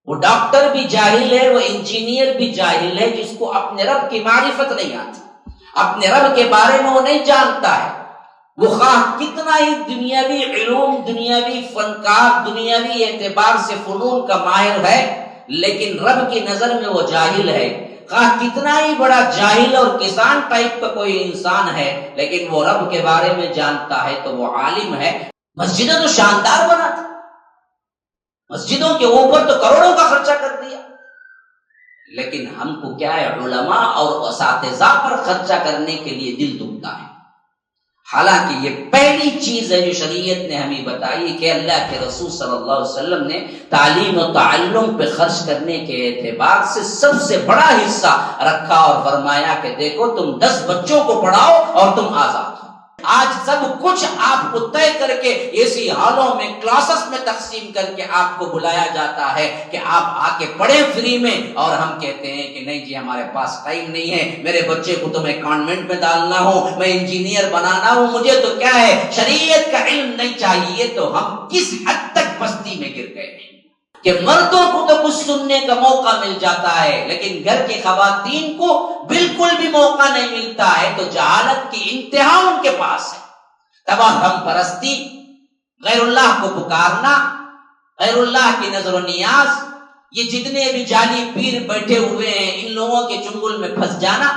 وہ ڈاکٹر بھی جاہل ہے، وہ انجینئر بھی جاہل ہے، جس کو اپنے رب کی معرفت نہیں آتی، اپنے رب کے بارے میں وہ نہیں جانتا ہے۔ وہ خواہ کتنا ہی دنیاوی علوم، دنیاوی فنکار، دنیاوی اعتبار سے فنون کا ماہر ہے، لیکن رب کی نظر میں وہ جاہل ہے۔ خواہ کتنا ہی بڑا جاہل اور کسان ٹائپ کا کوئی انسان ہے، لیکن وہ رب کے بارے میں جانتا ہے تو وہ عالم ہے۔ مسجدیں تو شاندار بناتی، مسجدوں کے اوپر تو کروڑوں کا خرچہ کر دیا، لیکن ہم کو کیا ہے، علماء اور اساتذہ پر خرچہ کرنے کے لیے دل دکھتا ہے۔ حالانکہ یہ پہلی چیز ہے جو شریعت نے ہمیں بتائی کہ اللہ کے رسول صلی اللہ علیہ وسلم نے تعلیم و تعلم پہ خرچ کرنے کے اعتبار سے سب سے بڑا حصہ رکھا اور فرمایا کہ دیکھو تم 10 بچوں کو پڑھاؤ اور تم آزاد ہو۔ آج سب کچھ آپ کو طے کر کے ایسی ہالوں میں، کلاسز میں تقسیم کر کے آپ کو بلایا جاتا ہے کہ آپ آ کے پڑھیں فری میں، اور ہم کہتے ہیں کہ نہیں جی ہمارے پاس ٹائم نہیں ہے، میرے بچے کو تو میں کانوینٹ میں ڈالنا ہوں، میں انجینئر بنانا ہوں، مجھے تو کیا ہے شریعت کا علم نہیں چاہیے۔ تو ہم کس حد تک پستی میں گر گئے ہیں کہ مردوں کو تو کچھ سننے کا موقع مل جاتا ہے، لیکن گھر کی خواتین کو بالکل بھی موقع نہیں ملتا ہے۔ تو جہالت کی انتہا ان کے پاس ہے۔ توہم پرستی، غیر اللہ کو پکارنا، غیر اللہ کی نظر و نیاز، یہ جتنے بھی جعلی پیر بیٹھے ہوئے ہیں، ان لوگوں کے چنگل میں پھنس جانا۔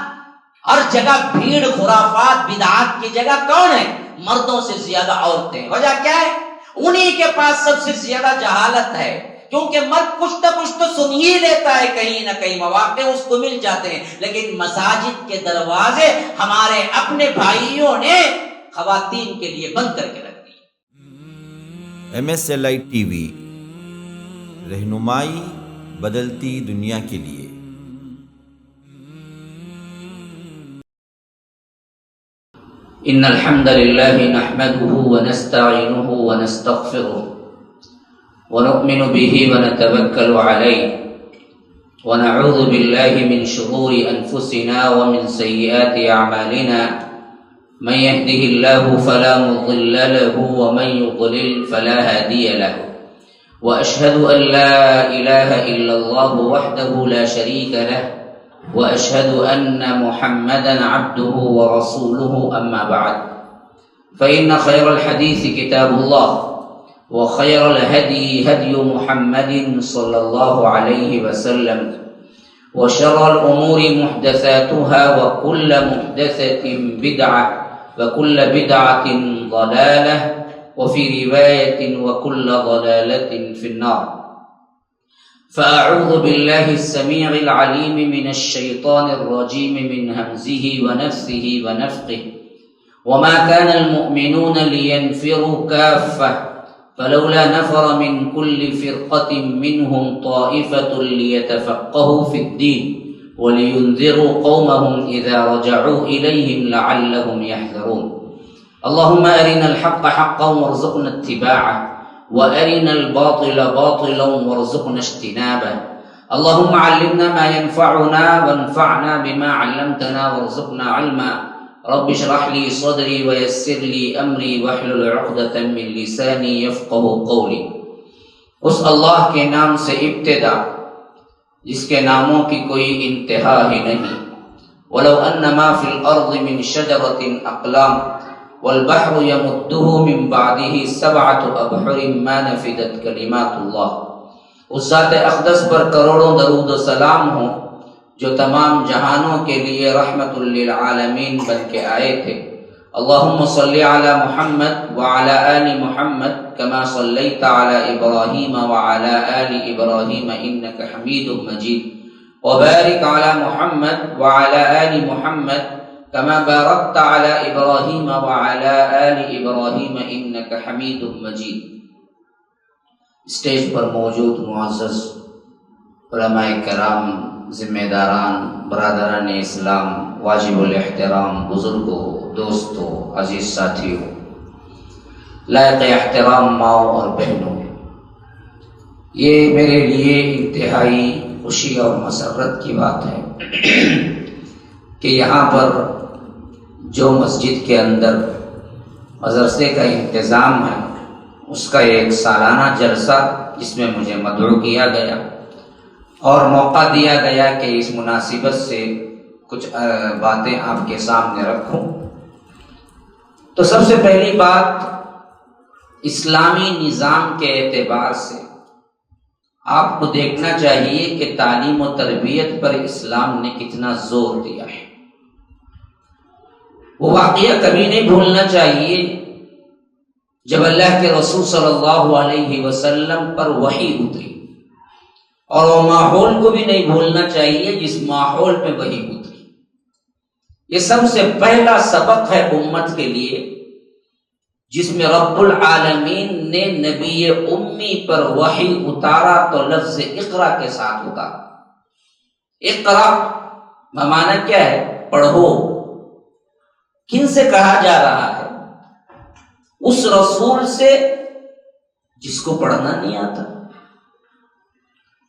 ہر جگہ بھیڑ، خرافات، بدعات کی جگہ کون ہے؟ مردوں سے زیادہ عورتیں۔ وجہ کیا ہے؟ انہی کے پاس سب سے زیادہ جہالت ہے، کیونکہ مرد کچھ نہ کچھ تو سن ہی لیتا ہے، کہیں نہ کہیں مواقع اس کو مل جاتے ہیں، لیکن مساجد کے دروازے ہمارے اپنے بھائیوں نے خواتین کے لیے بند کر کے رکھ دیے۔ MSLI TV، رہنمائی بدلتی دنیا کے لیے۔ ان الحمد للہ نحمده ونستعینه ونستغفره ونؤمن به ونتوکل علیہ ونعوذ باللہ من شرور انفسنا ومن سیئات اعمالنا، من يهده الله فلا مضل له ومن يضلل فلا هادي له، واشهد ان لا اله الا الله وحده لا شريك له، واشهد ان محمدا عبده ورسوله، اما بعد فان خير الحديث كتاب الله، وخير الهدي هدي محمد صلى الله عليه وسلم، وشر الأمور محدثاتها، وكل محدثة بدعة، وكل بدعة ضلالة، وفي رواية وكل ضلالة في النار۔ فأعوذ بالله السميع العليم من الشيطان الرجيم من همزه ونفثه ونفخه، وما كان المؤمنون لينفروا كافة، فلولا نفر من كل فرقة منهم طائفة ليتفقهوا في الدين ولينذروا قومهم إذا رجعوا إليهم لعلهم يحذرون۔ اللهم أرنا الحق حقا وارزقنا اتباعه، وأرنا الباطل باطلا وارزقنا اجتنابه۔ اللهم علمنا ما ينفعنا وانفعنا بما علمتنا وارزقنا علما۔ رب اشرح لي صدري ويسر لي امری واحلل عقدۃ من لسانی یفقهوا قولی۔ اس اللہ کے نام سے ابتدا جس کے ناموں کی کوئی انتہا ہی نہیں۔ ولو ان ما فی الارض من شجرۃ اقلام والبحر یمدہ من بعدہ سبعۃ ابحر ما نفدت کلمات اللہ۔ اس ذات اقدس پر کروڑوں درود و سلام ہوں جو تمام جہانوں کے لیے رحمت للعالمین بن کے آئے تھے۔ اللہم صلی علی محمد وعلی آل محمد کما صلیت علی ابراہیم وعلی آل ابراہیم انک حمید مجید، وبارک علی محمد وعلی آل محمد کما بارکت علی ابراہیم وعلی آل ابراہیم انک حمید مجید۔ اسٹیج پر موجود معزز علماء کرام، ذمہ داران، برادران اسلام، واجب الاحترام بزرگوں، دوستوں، عزیز ساتھیوں، لائق احترام ماؤں اور بہنوں، یہ میرے لیے انتہائی خوشی اور مسرت کی بات ہے کہ یہاں پر جو مسجد کے اندر مدرسے کا انتظام ہے، اس کا ایک سالانہ جلسہ جس میں مجھے مدعو کیا گیا، اور موقع دیا گیا کہ اس مناسبت سے کچھ باتیں آپ کے سامنے رکھوں، تو سب سے پہلی بات اسلامی نظام کے اعتبار سے آپ کو دیکھنا چاہیے کہ تعلیم و تربیت پر اسلام نے کتنا زور دیا ہے۔ وہ واقعہ کبھی نہیں بھولنا چاہیے جب اللہ کے رسول صلی اللہ علیہ وسلم پر وحی اتری، اور وہ ماحول کو بھی نہیں بھولنا چاہیے جس ماحول میں وحی اتری۔ یہ سب سے پہلا سبق ہے امت کے لیے، جس میں رب العالمین نے نبی امی پر وحی اتارا تو لفظ اقرا کے ساتھ اتارا۔ اقرا معنی کیا ہے؟ پڑھو۔ کن سے کہا جا رہا ہے؟ اس رسول سے جس کو پڑھنا نہیں آتا،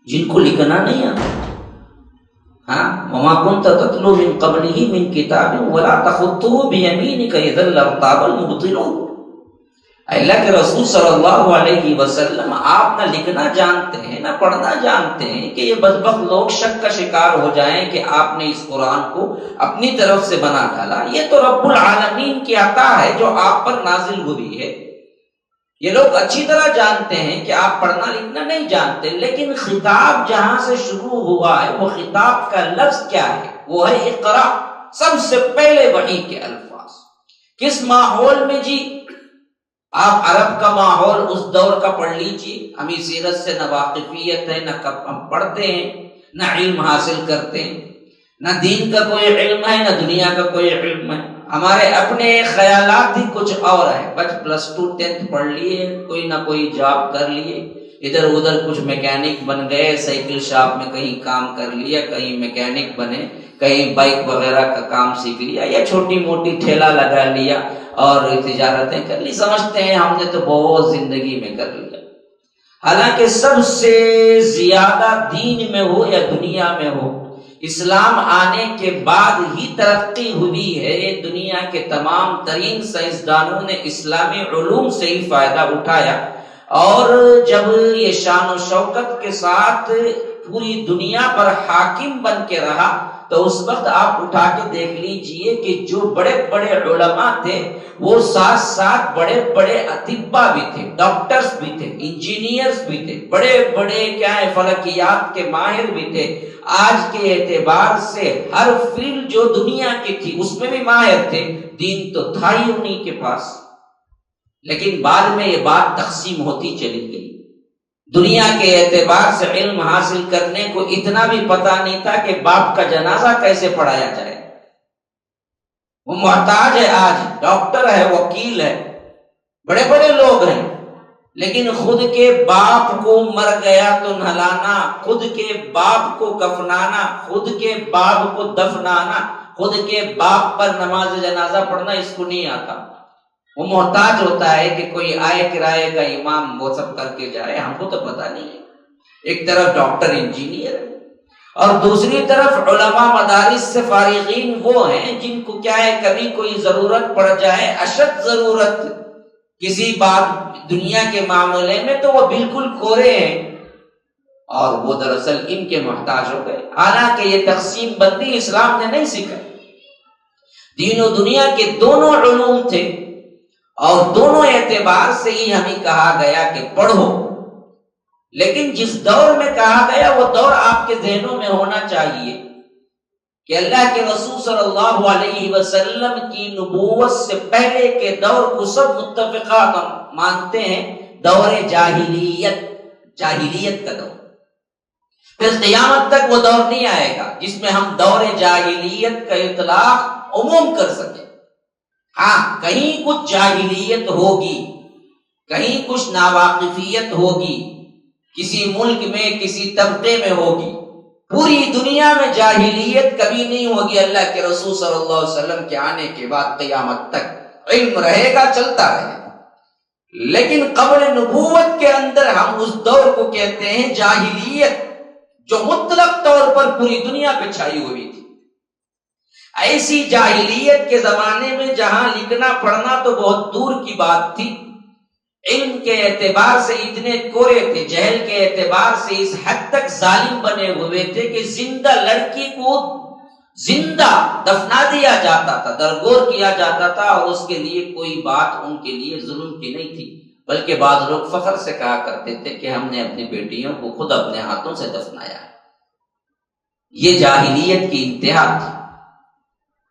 جن کو لکھنا نہیں آتا۔ وما كنت تتلو من قبله من كتاب ولا تخطه بيمينك اذا لارتاب المبطلون۔ اللہ کے رسول صلی اللہ علیہ وسلم آپ نہ لکھنا جانتے ہیں نہ پڑھنا جانتے ہیں کہ یہ بدبخت لوگ شک کا شکار ہو جائیں کہ آپ نے اس قرآن کو اپنی طرف سے بنا ڈالا۔ یہ تو رب العالمین کی عطا ہے جو آپ پر نازل ہوئی ہے۔ یہ لوگ اچھی طرح جانتے ہیں کہ آپ پڑھنا لکھنا نہیں جانتے، لیکن خطاب جہاں سے شروع ہوا ہے وہ خطاب کا لفظ کیا ہے؟ وہ ہے اقرا۔ سب سے پہلے وحی کے الفاظ کس ماحول میں؟ جی آپ عرب کا ماحول اس دور کا پڑھ لیجیے، ہمیں سیرت سے نہ واقفیت ہے، نہ ہم پڑھتے ہیں، نہ علم حاصل کرتے ہیں، نہ دین کا کوئی علم ہے، نہ دنیا کا کوئی علم ہے۔ ہمارے اپنے خیالات ہی کچھ اور ہیں۔ بس پلس 2 10th پڑھ لیے، کوئی نہ کوئی جاب کر لیے، ادھر ادھر کچھ میکینک بن گئے، سائیکل شاپ میں کہیں کام کر لیا، کہیں میکینک بنے، کہیں بائک وغیرہ کا کام سیکھ لیا، یا چھوٹی موٹی ٹھیلا لگا لیا اور تجارتیں کر لی، سمجھتے ہیں ہم نے تو بہت زندگی میں کر لیا۔ حالانکہ سب سے زیادہ دین میں ہو یا دنیا میں ہو، اسلام آنے کے بعد ہی ترقی ہوئی ہے۔ دنیا کے تمام ترین سائنسدانوں نے اسلامی علوم سے ہی فائدہ اٹھایا، اور جب یہ شان و شوکت کے ساتھ پوری دنیا پر حاکم بن کے رہا تو اس وقت آپ اٹھا کے دیکھ لیجئے کہ جو بڑے بڑے علماء تھے وہ ساتھ ساتھ بڑے بڑے اطباء بھی تھے، ڈاکٹرز بھی تھے، انجینئرز بھی تھے، بڑے بڑے کیا ہے فلکیات کے ماہر بھی تھے۔ آج کے اعتبار سے ہر فیلڈ جو دنیا کی تھی اس میں بھی ماہر تھے، دین تو تھا ہی انہی کے پاس۔ لیکن بعد میں یہ بات تقسیم ہوتی چلی گئی۔ دنیا کے اعتبار سے علم حاصل کرنے کو اتنا بھی پتا نہیں تھا کہ باپ کا جنازہ کیسے پڑھایا جائے۔ وہ محتاج ہے، آج ڈاکٹر ہے، وکیل ہے، بڑے بڑے لوگ ہیں، لیکن خود کے باپ کو مر گیا تو نہلانا، خود کے باپ کو کفنانا، خود کے باپ کو دفنانا، خود کے باپ پر نماز جنازہ پڑھنا اس کو نہیں آتا۔ وہ محتاج ہوتا ہے کہ کوئی آئے کرائے کا امام وہ سب کر کے جائے، ہم کو تو پتہ نہیں ہے۔ ایک طرف ڈاکٹر انجینئر ہے اور دوسری طرف علماء مدارس سے فارغین وہ ہیں جن کو کیا ہے کبھی کوئی ضرورت پڑ جائے، اشد ضرورت کسی بات دنیا کے معاملے میں، تو وہ بالکل کورے ہیں اور وہ دراصل ان کے محتاج ہو گئے۔ حالانکہ یہ تقسیم بندی اسلام نے نہیں سکھائی۔ دین و دنیا کے دونوں علوم تھے اور دونوں اعتبار سے ہی ہمیں کہا گیا کہ پڑھو، لیکن جس دور میں کہا گیا وہ دور آپ کے ذہنوں میں ہونا چاہیے کہ اللہ کے رسول صلی اللہ علیہ وسلم کی نبوت سے پہلے کے دور کو سب متفقہ مانتے ہیں دور جاہلیت، جاہلیت کا دور۔ پھر قیامت تک وہ دور نہیں آئے گا جس میں ہم دور جاہلیت کا اطلاق عموم کر سکیں۔ ہاں، کہیں کچھ جاہلیت ہوگی، کہیں کچھ ناواقفیت ہوگی، کسی ملک میں کسی طبقے میں ہوگی، پوری دنیا میں جاہلیت کبھی نہیں ہوگی۔ اللہ کے رسول صلی اللہ علیہ وسلم کے آنے کے بعد قیامت تک علم رہے گا، چلتا رہے گا، لیکن قبل نبوت کے اندر ہم اس دور کو کہتے ہیں جاہلیت، جو مطلق طور پر پوری دنیا پہ چھائی ہوئی تھی۔ ایسی جاہلیت کے زمانے میں جہاں لکھنا پڑھنا تو بہت دور کی بات تھی، علم کے اعتبار سے اتنے کورے تھے، جہل کے اعتبار سے اس حد تک ظالم بنے ہوئے تھے کہ زندہ لڑکی کو زندہ دفنا دیا جاتا تھا، درگور کیا جاتا تھا، اور اس کے لیے کوئی بات ان کے لیے ظلم کی نہیں تھی، بلکہ بعض لوگ فخر سے کہا کرتے تھے کہ ہم نے اپنی بیٹیوں کو خود اپنے ہاتھوں سے دفنایا ہے۔ یہ جاہلیت کی انتہا تھی۔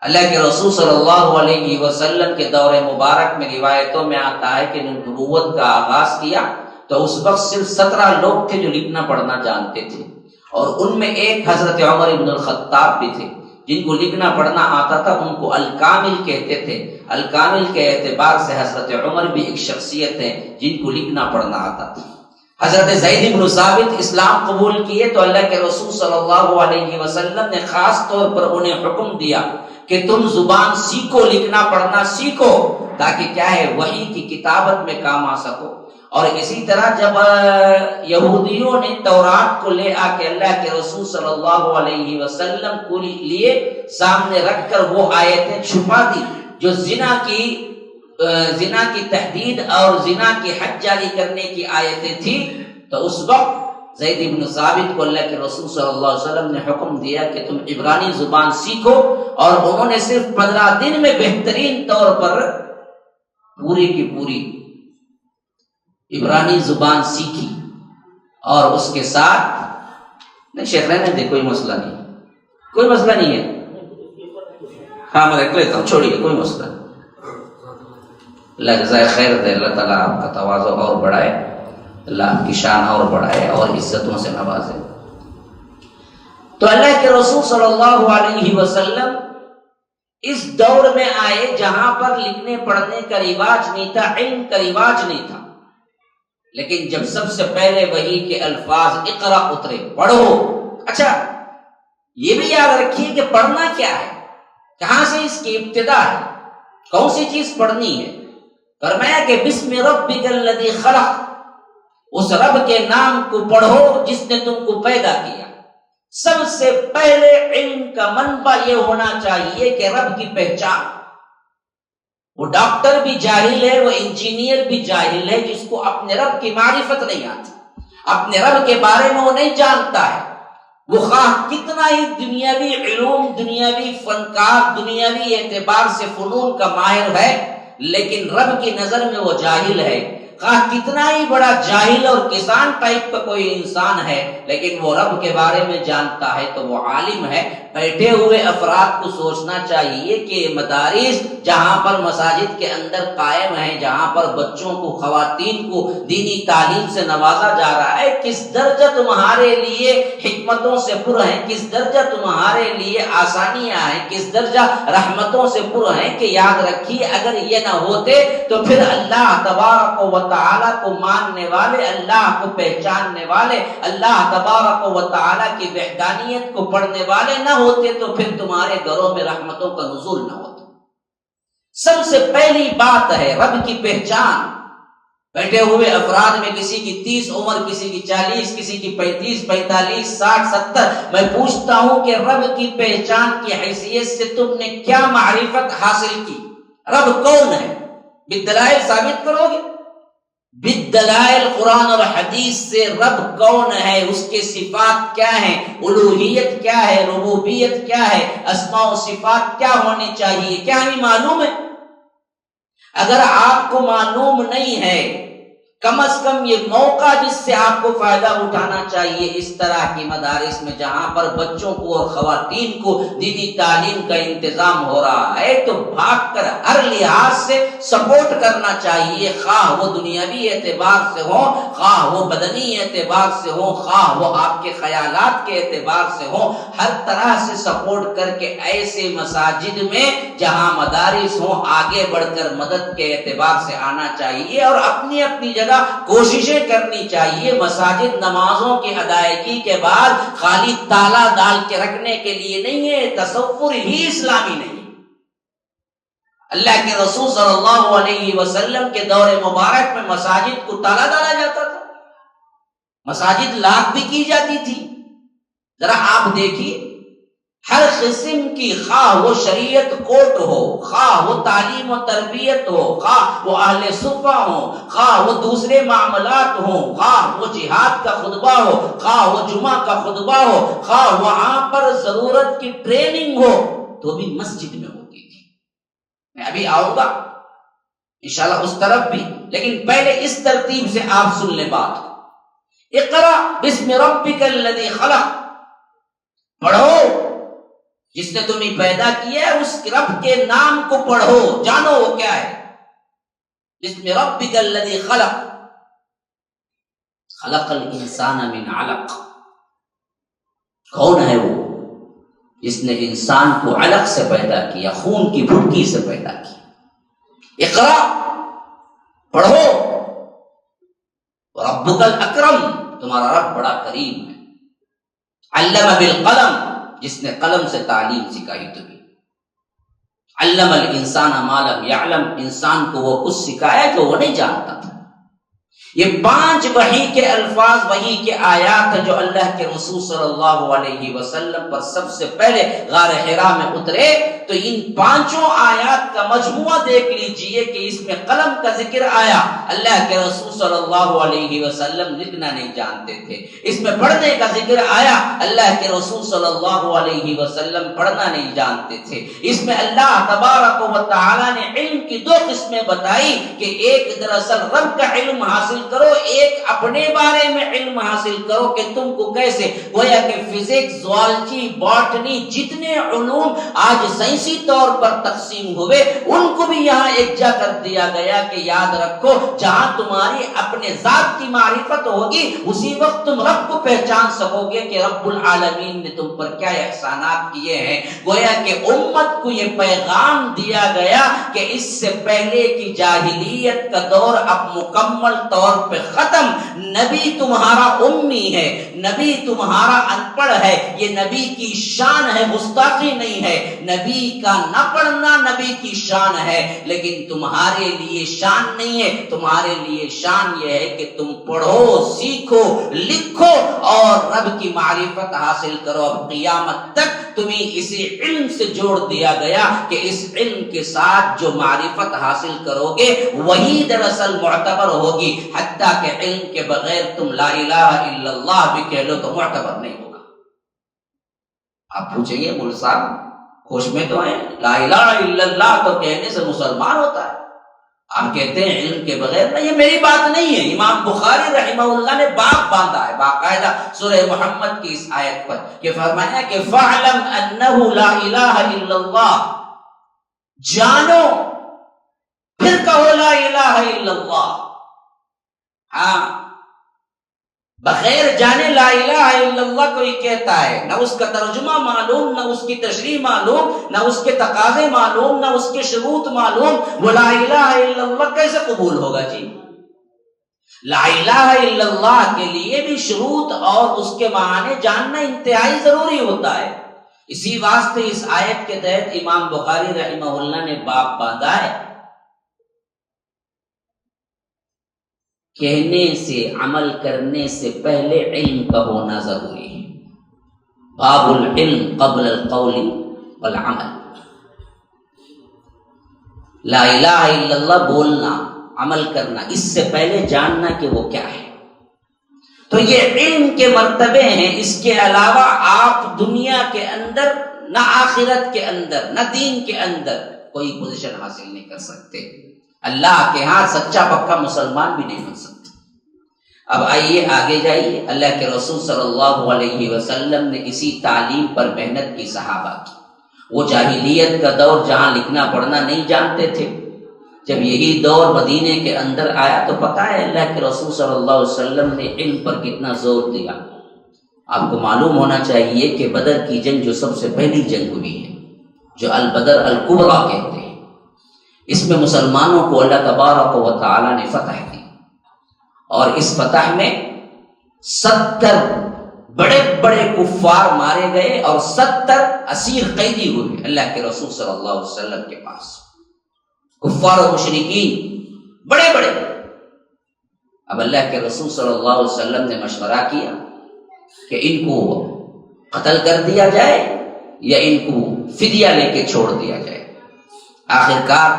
اللہ کے رسول صلی اللہ علیہ وسلم کے دور مبارک میں روایتوں میں آتا ہے کہ نبوت کا آغاز کیا تو اس وقت صرف 17 لوگ تھے جو لکھنا پڑھنا جانتے تھے، اور ان میں ایک حضرت عمر بن الخطاب بھی تھے جن کو لکھنا پڑھنا آتا تھا، ان کو الکامل کہتے تھے۔ الکامل کے اعتبار سے حضرت عمر بھی ایک شخصیت ہے جن کو لکھنا پڑھنا آتا تھا۔ حضرت زید بن ثابت اسلام قبول کیے تو اللہ کے رسول صلی اللہ علیہ وسلم نے خاص طور پر انہیں حکم دیا کہ تم زبان سیکھو، لکھنا پڑھنا سیکھو، تاکہ کیا ہے وحی کی کتابت میں کام آ سکو۔ اور اسی طرح جب یہودیوں نے تورات کو لے آ کے اللہ کے رسول صلی اللہ علیہ وسلم کو لیے سامنے رکھ کر وہ آیتیں چھپا دی جو زنا کی تحدید اور زنا کی حد جاری کرنے کی آیتیں تھیں، تو اس وقت زید بن ثابت کو اللہ کے رسول صلی اللہ علیہ وسلم نے حکم دیا کہ تم عبرانی زبان سیکھو، اور انہوں نے صرف 15 دن میں بہترین طور پر پوری کی پوری عبرانی زبان سیکھی، اور اس کے ساتھ نہیں شیخ رہنے دے، کوئی مسئلہ نہیں ہے، ہاں میں رکھ لیتا ہوں، چھوڑیے، کوئی مسئلہ نہیں۔ اللہ جزائے خیر دے، اللہ تعالیٰ آپ کا تواضع اور بڑھائے، اللہ آپ کی شان اور بڑھائے اور عزتوں سے نوازے۔ تو اللہ کے رسول صلی اللہ علیہ وسلم اس دور میں آئے جہاں پر لکھنے پڑھنے کا رواج نہیں تھا، علم کا رواج نہیں تھا، لیکن جب سب سے پہلے وحی کے الفاظ اقرا اترے، پڑھو۔ اچھا یہ بھی یاد رکھیے کہ پڑھنا کیا ہے، کہاں سے اس کی ابتدا ہے، کون سی چیز پڑھنی ہے۔ فرمایا کہ بسم ربک الذی خلق، اس رب کے نام کو پڑھو جس نے تم کو پیدا کیا۔ سب سے پہلے علم کا منبع یہ ہونا چاہیے کہ رب کی پہچان۔ وہ ڈاکٹر بھی جاہل ہے، وہ انجینئر بھی جاہل ہے جس کو اپنے رب کی معرفت نہیں آتی، اپنے رب کے بارے میں وہ نہیں جانتا ہے۔ وہ خواہ کتنا ہی دنیاوی علوم، دنیاوی فنکار، دنیاوی اعتبار سے فنون کا ماہر ہے، لیکن رب کی نظر میں وہ جاہل ہے۔ خواہ کتنا ہی بڑا جاہل اور کسان ٹائپ کا کوئی انسان ہے، لیکن وہ رب کے بارے میں جانتا ہے تو وہ عالم ہے۔ بیٹھے ہوئے افراد کو سوچنا چاہیے کہ مدارس جہاں پر مساجد کے اندر قائم ہیں، جہاں پر بچوں کو، خواتین کو دینی تعلیم سے نوازا جا رہا ہے، کس درجہ تمہارے لیے حکمتوں سے پر ہیں، کس درجہ تمہارے لیے آسانیاں ہیں، کس درجہ رحمتوں سے پر ہیں، کہ یاد رکھیے اگر یہ نہ ہوتے تو پھر اللہ تبارک و تعالیٰ کو ماننے والے، اللہ کو پہچاننے والے، اللہ تبارک و تعالیٰ کی وحدانیت کو پڑھنے والے نہ ہوتے تو پھر تمہارے گھروں میں رحمتوں کا نزول نہ ہوتا۔ سب سے پہلی بات ہے رب کی پہچان۔ بیٹھے ہوئے افراد میں کسی کی 30 عمر، کسی کی 40، کسی کی 35، 45، 60، 70، میں پوچھتا ہوں کہ رب کی پہچان کی حیثیت سے تم نے کیا معرفت حاصل کی؟ رب کون ہے؟ بالدلائل ثابت کرو گے؟ بالدلائل قرآن اور حدیث سے رب کون ہے، اس کے صفات کیا ہیں، الوہیت کیا ہے، ربوبیت کیا ہے، اسماء و صفات کیا ہونی چاہیے، کیا ہمیں معلوم ہے؟ اگر آپ کو معلوم نہیں ہے، کم از کم یہ موقع جس سے آپ کو فائدہ اٹھانا چاہیے اس طرح کی مدارس میں جہاں پر بچوں کو اور خواتین کو دینی تعلیم کا انتظام ہو رہا ہے تو بھاگ کر ہر لحاظ سے سپورٹ کرنا چاہیے، خواہ وہ دنیاوی اعتبار سے ہو، خواہ وہ بدنی اعتبار سے ہو، خواہ وہ آپ کے خیالات کے اعتبار سے ہو، ہر طرح سے سپورٹ کر کے ایسے مساجد میں جہاں مدارس ہوں آگے بڑھ کر مدد کے اعتبار سے آنا چاہیے، اور اپنی اپنی جگہ کوششیں کرنی چاہیے۔ مساجد نمازوں کی ادائیگی کے بعد خالی تالا ڈال کے رکھنے کے لیے نہیں ہے، تصور ہی اسلامی نہیں۔ اللہ کے رسول صلی اللہ علیہ وسلم کے دور مبارک میں مساجد کو تالا ڈالا جاتا تھا، مساجد لاک بھی کی جاتی تھی۔ ذرا آپ دیکھیے ہر قسم کی، خواہ وہ شریعت کوٹ ہو، خواہ وہ تعلیم و تربیت ہو، خواہ وہ اہل صفہ ہو، خواہ وہ دوسرے معاملات ہوں، خواہ وہ جہاد کا خطبہ ہو، خواہ وہ جمعہ کا خطبہ ہو، خواہ وہاں پر ضرورت کی ٹریننگ ہو، تو بھی مسجد میں ہوتی تھی۔ میں ابھی آؤں گا انشاءاللہ اس طرف بھی، لیکن پہلے اس ترتیب سے آپ سن لیں بات کو۔ اقرا بسم ربک الذی خلق، پڑھو جس نے تمہیں پیدا کیا ہے، اس رب کے نام کو پڑھو، جانو وہ کیا ہے۔ بسم ربک الذی خلق، خلق الانسان من علق، کون ہے وہ جس نے انسان کو علق سے پیدا کیا، خون کی بھٹکی سے پیدا کیا۔ اقرا، پڑھو، ربک الاکرم، تمہارا رب بڑا کریم ہے۔ علم بالقلم، جس نے قلم سے تعلیم سکھائی تمہیں۔ علم الانسان ما لم یعلم، انسان کو وہ کچھ سکھایا جو وہ نہیں جانتا تھا۔ یہ 5 وحی کے الفاظ، وحی کے آیات ہیں جو اللہ کے رسول صلی اللہ علیہ وسلم پر سب سے پہلے غار حرا میں اترے۔ تو ان 5 آیات کا مجموعہ دیکھ لیجئے کہ اس میں قلم کا ذکر آیا، اللہ کے رسول صلی اللہ علیہ وسلم لکھنا نہیں جانتے تھے۔ اس میں پڑھنے کا ذکر آیا، اللہ کے رسول صلی اللہ علیہ وسلم پڑھنا نہیں جانتے تھے۔ اس میں اللہ تبارک و تعالی نے علم کی 2 قسمیں بتائی کہ ایک دراصل رب کا علم حاصل کرو، ایک اپنے بارے میں علم حاصل کرو کہ تم کو کیسے، گویا کہ فزکس، زوالوجی، باٹنی، جتنے علوم آج سائنسی طور پر تقسیم ہوئے، ان کو بھی یہاں ایک جا کر دیا گیا کہ یاد رکھو، جہاں تمہاری اپنے ذات کی معرفت ہوگی، اسی وقت تم رب کو پہچان سکو گے کہ رب العالمین نے تم پر کیا احسانات کیے ہیں۔ گویا کہ امت کو یہ پیغام دیا گیا کہ اس سے پہلے کی جاہلیت کا دور اب مکمل طور پہ ختم۔ نبی تمہارا امی ہے، نبی تمہارا ان پڑھ ہے، یہ نبی کی شان ہے، گستاخی نہیں ہے۔ نبی کا نہ پڑھنا نبی کی شان ہے، لیکن تمہارے لیے شان نہیں ہے۔ تمہارے لیے شان یہ ہے کہ تم پڑھو، سیکھو، لکھو اور رب کی معرفت حاصل کرو۔ اب قیامت تک تمہیں اسی علم سے جوڑ دیا گیا کہ اس علم کے ساتھ جو معرفت حاصل کرو گے وہی دراصل معتبر ہوگی، حتیٰ کہ علم کے بغیر تم لا الہ الا اللہ بھی کہہ لو تو معتبر نہیں ہوگا۔ آپ پوچھیں گے مول صاحب خوش میں تو ہیں، لا الہ الا اللہ تو کہنے سے مسلمان ہوتا ہے، آپ کہتے ہیں علم کے بغیر نہیں۔ یہ میری بات نہیں ہے، امام بخاری رحمہ اللہ نے باب باندھا ہے باقاعدہ سورہ محمد کی اس آیت پر کہ فرمایا کہ فَاعْلَمْ أَنَّهُ لَا إِلَهَ إِلَّا اللَّهُ، جانو، پھر کہو لا الہ الا اللہ۔ ہاں، بغیر جانے لا الہ الا اللہ کوئی کہتا ہے، نہ اس کا ترجمہ معلوم، نہ اس کی تشریح معلوم، نہ اس کے تقاضے معلوم، نہ اس کے شروط معلوم، وہ لا الہ الا اللہ کیسے قبول ہوگا جی؟ لا الہ الا اللہ کے لیے بھی شروط اور اس کے معنی جاننا انتہائی ضروری ہوتا ہے۔ اسی واسطے اس آیت کے تحت امام بخاری رحمہ اللہ نے باب باندھا ہے، کہنے سے عمل کرنے سے پہلے علم کا ہونا ضروری ہے۔ باب العلم قبل القول والعمل، لا الہ الا اللہ بولنا، عمل کرنا، اس سے پہلے جاننا کہ وہ کیا ہے۔ تو یہ علم کے مرتبے ہیں، اس کے علاوہ آپ دنیا کے اندر، نہ آخرت کے اندر، نہ دین کے اندر کوئی پوزیشن حاصل نہیں کر سکتے۔ اللہ کے ہاں سچا پکا مسلمان بھی نہیں بن سکتا۔ اب آئیے آگے جائیے، اللہ کے رسول صلی اللہ علیہ وسلم نے اسی تعلیم پر محنت کی صحابہ کی۔ وہ جاہلیت کا دور جہاں لکھنا پڑھنا نہیں جانتے تھے، جب یہی دور مدینے کے اندر آیا تو پتہ ہے اللہ کے رسول صلی اللہ علیہ وسلم نے علم پر کتنا زور دیا۔ آپ کو معلوم ہونا چاہیے کہ بدر کی جنگ جو سب سے پہلی جنگ ہوئی ہے، جو البدر الکبریٰ کہتے ہیں، اس میں مسلمانوں کو اللہ تبارک و تعالی نے فتح دی، اور اس فتح میں 70 بڑے بڑے کفار مارے گئے اور 70 اسیر قیدی ہوئے اللہ کے رسول صلی اللہ علیہ وسلم کے پاس، کفار و مشرکین بڑے بڑے۔ اب اللہ کے رسول صلی اللہ علیہ وسلم نے مشورہ کیا کہ ان کو قتل کر دیا جائے یا ان کو فدیہ لے کے چھوڑ دیا جائے۔ آخرکار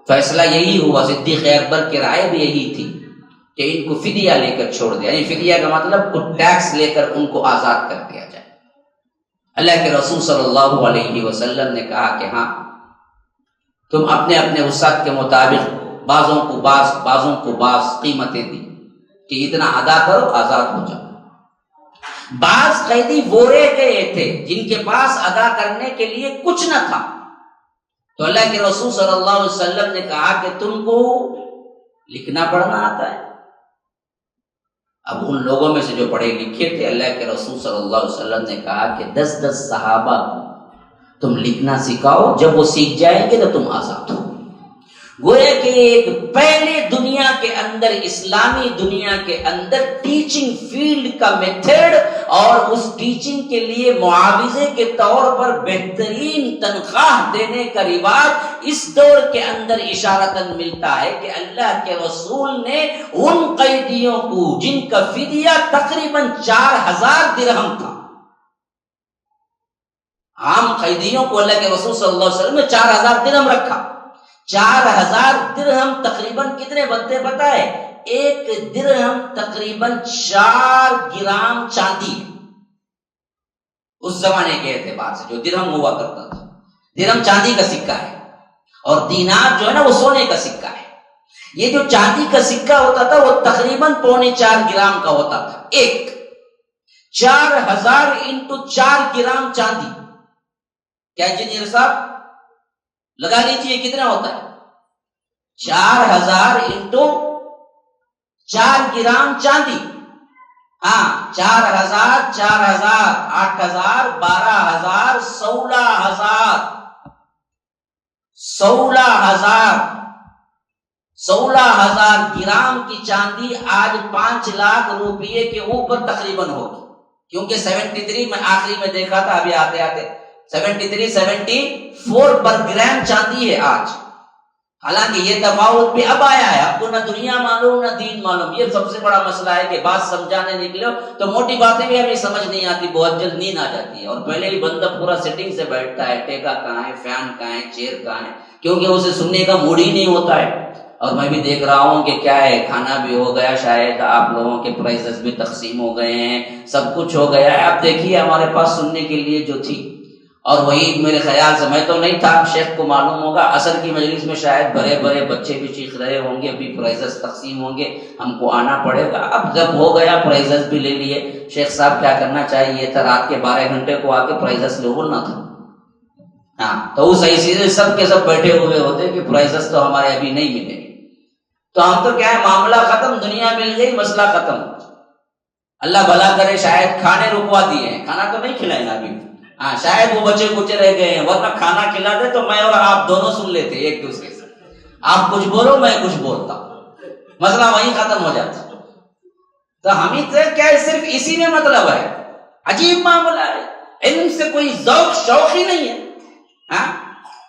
فیصلہ یہی ہوا، صدیق اکبر کی رائے بھی یہی تھی کہ ان کو فدیہ لے کر چھوڑ دیا، یعنی فدیہ کا مطلب کو ٹیکس لے کر ان کو آزاد کر دیا جائے۔ اللہ کے رسول صلی اللہ علیہ وسلم نے کہا کہ ہاں تم اپنے اپنے وسعت کے مطابق بعضوں کو بعض قیمتیں دی کہ اتنا ادا کرو، آزاد ہو جاؤ۔ بعض قیدی وہ رہ گئے تھے جن کے پاس ادا کرنے کے لیے کچھ نہ تھا، تو اللہ کے رسول صلی اللہ علیہ وسلم نے کہا کہ تم کو لکھنا پڑھنا آتا ہے؟ اب ان لوگوں میں سے جو پڑھے لکھے تھے، اللہ کے رسول صلی اللہ علیہ وسلم نے کہا کہ 10 صحابہ کو تم لکھنا سکھاؤ، جب وہ سیکھ جائیں گے تو تم آزاد ہو۔ گویا کہ ایک پہلے دنیا کے اندر، اسلامی دنیا کے اندر ٹیچنگ فیلڈ کا میتھڈ اور اس ٹیچنگ کے لیے معاوضے کے طور پر بہترین تنخواہ دینے کا رواج اس دور کے اندر اشارتاً ملتا ہے کہ اللہ کے رسول نے ان قیدیوں کو جن کا فدیہ تقریباً 4000 درہم تھا، عام قیدیوں کو اللہ کے رسول صلی اللہ علیہ وسلم نے 4000 درہم رکھا۔ 4000 درہم تقریباً کتنے بنتے پتہ ہے؟ ایک درہم تقریباً 4 گرام چاندی ہے اس زمانے کے اعتبار سے، جو درہم ہوا کرتا تھا۔ درہم چاندی کا سکہ ہے اور دینار جو ہے نا وہ سونے کا سکہ ہے۔ یہ جو چاندی کا سکہ ہوتا تھا وہ تقریباً 4.25 گرام کا ہوتا تھا ایک۔ 4000 انٹو 4 گرام چاندی، کیا انجینئر صاحب لگا لیجیے کتنا ہوتا ہے؟ 4000 انٹو 4 گرام چاندی، ہاں 4000 4000 8000 12000 16,000 گرام کی چاندی آج 5 لاکھ روپئے کے اوپر تقریباً ہوگی، کیونکہ 73 میں آخری میں دیکھا تھا ابھی آتے آتے 74 پر گرام چاندی ہے آج۔ حالانکہ یہ تفاوت بھی اب آیا ہے، آپ کو نہ دنیا معلوم نہ دین معلوم۔ یہ سب سے بڑا مسئلہ ہے کہ بات سمجھانے نکلے ہو تو موٹی باتیں بھی ہمیں سمجھ نہیں آتی، بہت جلد نیند آ جاتی ہے، اور پہلے ہی بندہ پورا سیٹنگ سے بیٹھتا ہے، ٹیکا کہاں ہے، فین کہاں ہے، چیئر کہاں ہے، کیونکہ اسے سننے کا موڈ ہی نہیں ہوتا ہے۔ اور میں بھی دیکھ رہا ہوں کہ کیا ہے، کھانا بھی ہو گیا، شاید آپ لوگوں کے پرائزز بھی تقسیم ہو گئے ہیں، سب کچھ ہو گیا ہے۔ اب دیکھیے ہمارے پاس سننے کے لیے جو تھی، اور وہی میرے خیال سے، میں تو نہیں تھا، شیخ کو معلوم ہوگا، عصر کی مجلس میں شاید بڑے بڑے بچے بھی چیخ رہے ہوں گے، ابھی پرائزز تقسیم ہوں گے، ہم کو آنا پڑے گا۔ اب جب ہو گیا پرائزز بھی لے لیے، شیخ صاحب کیا کرنا چاہیے تھا، رات کے 12 گھنٹے کو آ کے پرائزز لے بولنا تھا، ہاں تو وہ صحیح چیزیں سب کے سب بیٹھے ہوئے ہوتے کہ پرائزز تو ہمارے ابھی نہیں ملے گی، تو ہم تو کیا ہے، معاملہ ختم، دنیا مل گئی، مسئلہ ختم۔ اللہ بھلا کرے، شاید کھانے رکوا دیے ہیں، کھانا تو نہیں کھلائیں گا ابھی، ہاں شاید وہ بچے کچھ رہ گئے ہیں، ورنہ کھانا کھلا دے تو میں اور آپ دونوں سن لیتے ایک دوسرے سے، آپ کچھ بولو میں کچھ بولتا، مسئلہ وہیں ختم ہو جاتا۔ تو ہمیں تو کیا ہے، صرف اسی میں مطلب ہے، عجیب معاملہ ہے، علم سے کوئی ذوق شوق ہی نہیں ہے، ہاں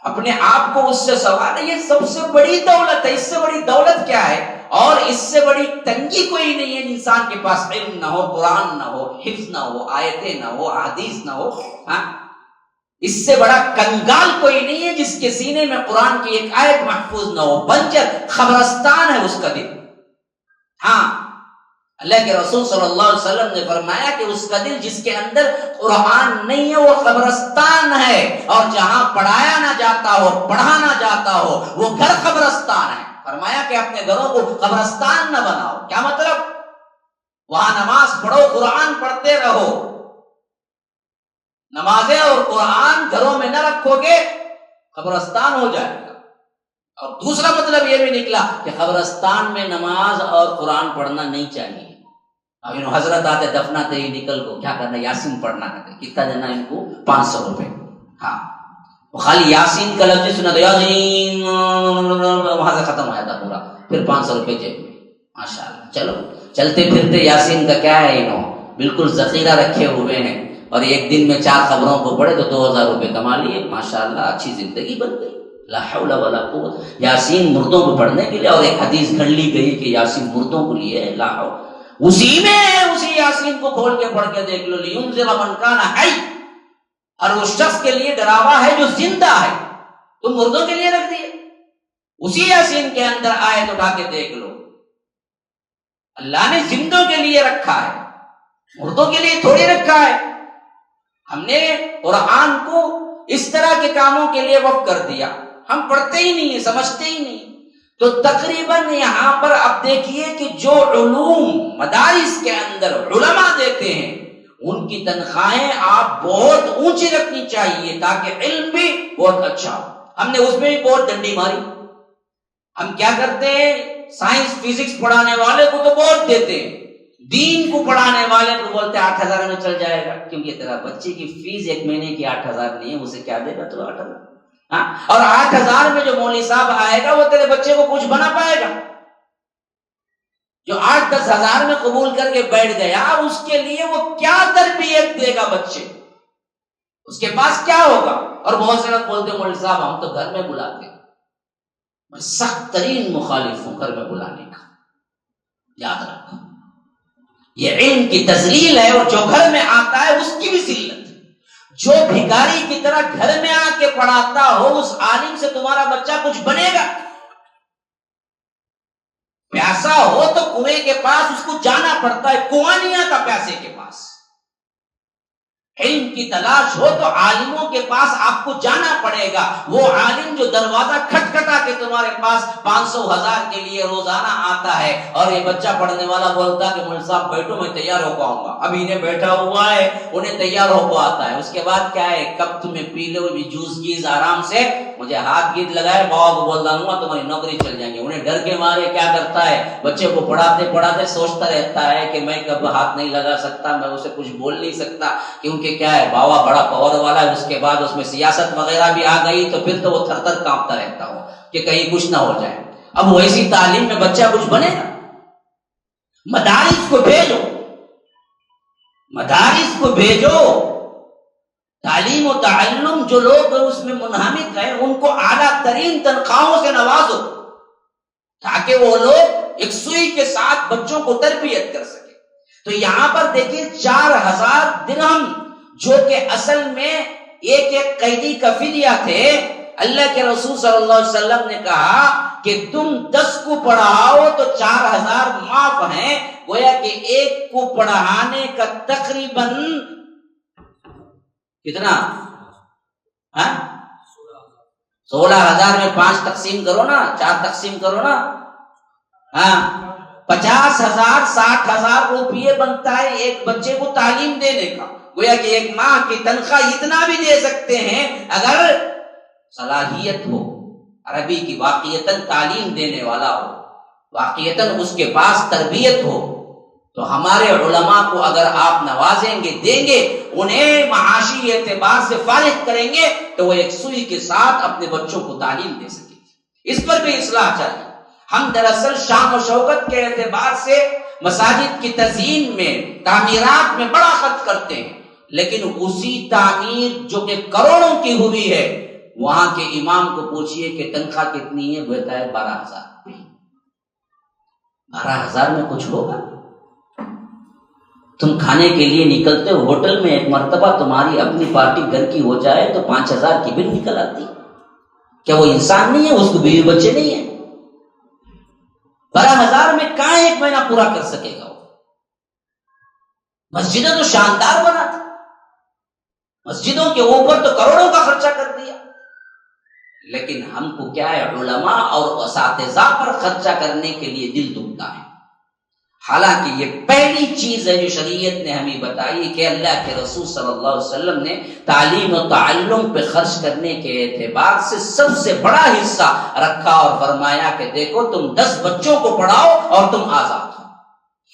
اپنے آپ کو اس سے سوال ہے، یہ سب سے بڑی دولت ہے، اس سے بڑی دولت کیا ہے، اور اس سے بڑی تنگی کوئی نہیں ہے انسان کے پاس علم نہ ہو، قرآن نہ ہو، حفظ نہ ہو، آیتیں نہ ہو، حدیث نہ ہو، ہاں اس سے بڑا کنگال کوئی نہیں ہے جس کے سینے میں قرآن کی ایک آیت محفوظ نہ ہو، بنجر قبرستان ہے اس کا دل۔ ہاں اللہ کے رسول صلی اللہ علیہ وسلم نے فرمایا کہ اس کا دل جس کے اندر قرآن نہیں ہے وہ قبرستان ہے، اور جہاں پڑھایا نہ جاتا ہو، پڑھا نہ جاتا ہو، وہ گھر قبرستان ہے۔ فرمایا کہ اپنے گھروں کو قبرستان نہ بناؤ، کیا مطلب؟ وہاں نماز پڑھو، قرآن پڑھتے رہو، نمازیں اور قرآن گھروں میں نہ رکھو گے قبرستان ہو جائے گا۔ اور دوسرا مطلب یہ بھی نکلا کہ قبرستان میں نماز اور قرآن پڑھنا نہیں چاہیے۔ اب انہوں حضرت آتے دفناتے ہی نکل کو کیا کرنا، یاسین پڑھنا کہتے، کتنا دینا ان کو؟ 500 روپے۔ ہاں وہ خالی یاسین کا لفظ سنا تو یاسین وہاں سے ختم ہو جاتا پورا، پھر 500 روپے جیب میں، ماشاءاللہ۔ چلو چلتے پھرتے یاسین کا کیا ہے، انہوں بالکل ذخیرہ رکھے ہوئے ہیں، اور ایک دن میں 4 خبروں کو پڑھے تو 2000 روپے کما لیے، ماشاءاللہ اچھی زندگی بن گئی۔ لا حول ولا قوت۔ یاسین مردوں کو پڑھنے کے لیے، اور ایک حدیث گھڑ لی گئی کہ یاسین مردوں کو لیے، لا حول، اسی میں اسی یاسین کو کھول کے پڑھ کے دیکھ لو، لینذر من کان حی، اور اس شخص کے لیے ڈراوا ہے جو زندہ ہے، تم مردوں کے لیے رکھ دیے۔ اسی یاسین کے اندر آیت اٹھا کے دیکھ لو، اللہ نے زندوں کے لیے رکھا ہے، مردوں کے لیے تھوڑی رکھا ہے۔ ہم نے قرآن کو اس طرح کے کاموں کے لیے وقف کر دیا، ہم پڑھتے ہی نہیں ہیں، سمجھتے ہی نہیں۔ تو تقریباً یہاں پر اب دیکھیے کہ جو علوم مدارس کے اندر علماء دیتے ہیں ان کی تنخواہیں آپ بہت اونچی رکھنی چاہیے تاکہ علم بھی بہت اچھا ہو۔ ہم نے اس میں بھی بہت ڈنڈی ماری۔ ہم کیا کرتے ہیں، سائنس فزکس پڑھانے والے کو تو بہت دیتے ہیں، دین کو پڑھانے والے کو بولتے 8,000 میں چل جائے گا، کیونکہ تیرا بچے کی فیس ایک مہینے کی 8,000 نہیں ہے، اسے کیا دے گا تو 8,000۔ ہاں، اور 8,000 میں جو مولوی صاحب آئے گا وہ تیرے بچے کو کچھ بنا پائے گا؟ جو 8-10 ہزار میں قبول کر کے بیٹھ گیا اس کے لیے وہ کیا تربیت دے گا بچے، اس کے پاس کیا ہوگا؟ اور بہت سے لوگ بولتے ہیں مولوی صاحب ہم تو گھر میں بلاتے ہیں۔ میں سخت ترین مخالف ہوں گھر میں بلانے کا۔ یاد رکھو یہ علم کی تذلیل ہے، اور جو گھر میں آتا ہے اس کی بھی ذلت۔ جو بھکاری کی طرح گھر میں آ کے پڑھاتا ہو اس عالم سے تمہارا بچہ کچھ بنے گا؟ پیاسا ہو تو کنویں کے پاس اس کو جانا پڑتا ہے، کنواں نہیں آتا پیاسے کے پاس۔ علم کی تلاش ہو تو عالموں کے پاس آپ کو جانا پڑے گا۔ وہ عالم جو دروازہ کھٹکھٹا کے تمہارے پاس 500,000 کے لیے روزانہ آتا ہے، اور یہ بچہ پڑھنے والا بولتا ہے کہ مولوی صاحب بیٹھو میں تیار ہو پاؤں گا، اب انہیں بیٹھا ہوا ہے انہیں تیار ہو کو آتا ہے۔ اس کے بعد کیا ہے، کب تمہیں پی لو بھی جوس گیز آرام سے، مجھے ہاتھ گیت لگائے بابا کو بول دوں گا تمہاری نوکری چل جائیں گے۔ انہیں ڈر کے مارے کیا کرتا ہے، بچے کو پڑھاتے پڑھاتے سوچتا رہتا ہے کہ میں کب ہاتھ نہیں لگا سکتا، میں اسے کچھ بول نہیں سکتا، کیونکہ کیا ہے بابا بڑا پاور والا ہے۔ اس کے بعد اس میں سیاست وغیرہ بھی آ گئی تو پھر تو وہ تھر تھر کانپتا رہتا ہو کہ کہیں کچھ نہ ہو جائے۔ اب ویسی تعلیم میں بچہ کچھ بنے گا؟ مدارس کو بھیجو، مدارس کو بھیجو، تعلیم و تعلم جو لوگ اس میں منہمک ہیں ان کو اعلیٰ ترین تنخواہوں سے نوازو تاکہ وہ لوگ ایک سوئی کے ساتھ بچوں کو تربیت کر سکے۔ تو یہاں پر دیکھیے 4,000 درہم جو کہ اصل میں ایک ایک قیدی کا فدیہ تھے، اللہ کے رسول صلی اللہ علیہ وسلم نے کہا کہ تم 10 کو پڑھاؤ تو 4,000 معاف ہیں، گویا کہ ایک کو پڑھانے کا تقریباً کتنا 16,000 میں 5 تقسیم کرو نا، 4 تقسیم کرو نا، 50,000 60,000 روپیے بنتا ہے ایک بچے کو تعلیم دینے کا۔ گویا کہ ایک ماہ کی تنخواہ اتنا بھی دے سکتے ہیں اگر صلاحیت ہو، عربی کی واقعیتاً تعلیم دینے والا ہو، واقعیتاً اس کے پاس تربیت ہو۔ تو ہمارے علماء کو اگر آپ نوازیں گے، دیں گے، انہیں معاشی اعتبار سے فارغ کریں گے تو وہ ایک سوئی کے ساتھ اپنے بچوں کو تعلیم دے سکیں گے۔ اس پر بھی اصلاح چاہیے۔ ہم دراصل شان و شوکت کے اعتبار سے مساجد کی تزئین میں، تعمیرات میں بڑا خرچ کرتے ہیں، لیکن اسی تعمیر جو کہ کروڑوں کی ہوئی ہے وہاں کے امام کو پوچھئے کہ تنخواہ کتنی ہے، بولتا ہے 12,000۔ 12,000 میں کچھ ہوگا؟ تم کھانے کے لیے نکلتے ہو ہوٹل میں، ایک مرتبہ تمہاری اپنی پارٹی گھر کی ہو جائے تو 5,000 کی بل نکل آتی۔ کیا وہ انسان نہیں ہے؟ اس کو بیوی بچے نہیں ہیں؟ 12,000 میں کہاں ایک مہینہ پورا کر سکے گا؟ مسجدیں تو شاندار بنا تھا، مسجدوں کے اوپر تو کروڑوں کا خرچہ کر دیا، لیکن ہم کو کیا ہے، علماء اور اساتذہ پر خرچہ کرنے کے لیے دل دکھتا ہے۔ حالانکہ یہ پہلی چیز ہے جو شریعت نے ہمیں بتائی کہ اللہ کے رسول صلی اللہ علیہ وسلم نے تعلیم و تعلم پہ خرچ کرنے کے اعتبار سے سب سے بڑا حصہ رکھا اور فرمایا کہ دیکھو تم 10 بچوں کو پڑھاؤ اور تم آزاد ہو۔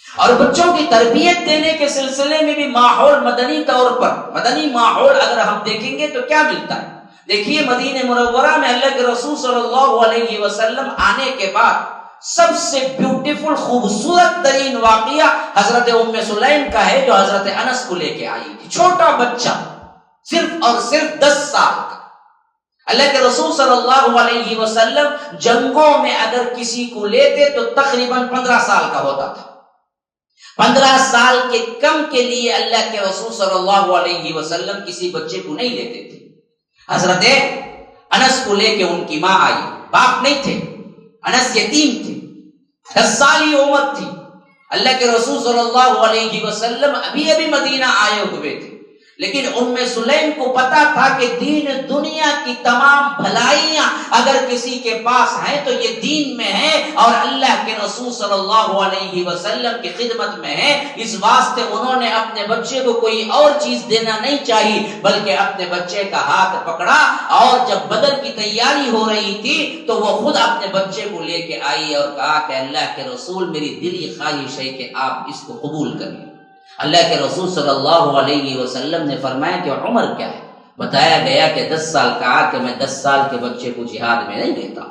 اور بچوں کی تربیت دینے کے سلسلے میں بھی ماحول مدنی طور پر، مدنی ماحول اگر ہم دیکھیں گے تو کیا ملتا ہے؟ دیکھیے مدینہ منورہ میں اللہ کے رسول صلی اللہ علیہ وسلم آنے کے بعد سب سے بیوٹیفل خوبصورت ترین واقعہ حضرت ام سلیم کا ہے جو حضرت انس کو لے کے آئی تھی، چھوٹا بچہ صرف اور صرف 10 سال کا۔ اللہ کے رسول صلی اللہ علیہ وسلم جنگوں میں اگر کسی کو لیتے تو تقریباً 15 سال کا ہوتا تھا، 15 سال کے کم کے لیے اللہ کے رسول صلی اللہ علیہ وسلم کسی بچے کو نہیں لیتے تھے۔ حضرت انس کو لے کے ان کی ماں آئی، باپ نہیں تھے، انس یتیم تھے، 10 سال ہی عمر تھی۔ اللہ کے رسول صلی اللہ علیہ وسلم ابھی مدینہ آئے ہوئے تھے، لیکن ام سلیم کو پتا تھا کہ دین دنیا کی تمام بھلائیاں اگر کسی کے پاس ہیں تو یہ دین میں ہے اور اللہ کے رسول صلی اللہ علیہ وسلم کی خدمت میں ہے۔ اس واسطے انہوں نے اپنے بچے کو کوئی اور چیز دینا نہیں چاہی، بلکہ اپنے بچے کا ہاتھ پکڑا، اور جب بدر کی تیاری ہو رہی تھی تو وہ خود اپنے بچے کو لے کے آئی اور کہا کہ اللہ کے رسول میری دلی خواہش ہے کہ آپ اس کو قبول کریں۔ اللہ کے رسول صلی اللہ علیہ وسلم نے فرمایا کہ عمر کیا ہے؟ بتایا گیا کہ 10 سال، کہا کہ میں 10 سال کے بچے کو جہاد میں نہیں دیتا۔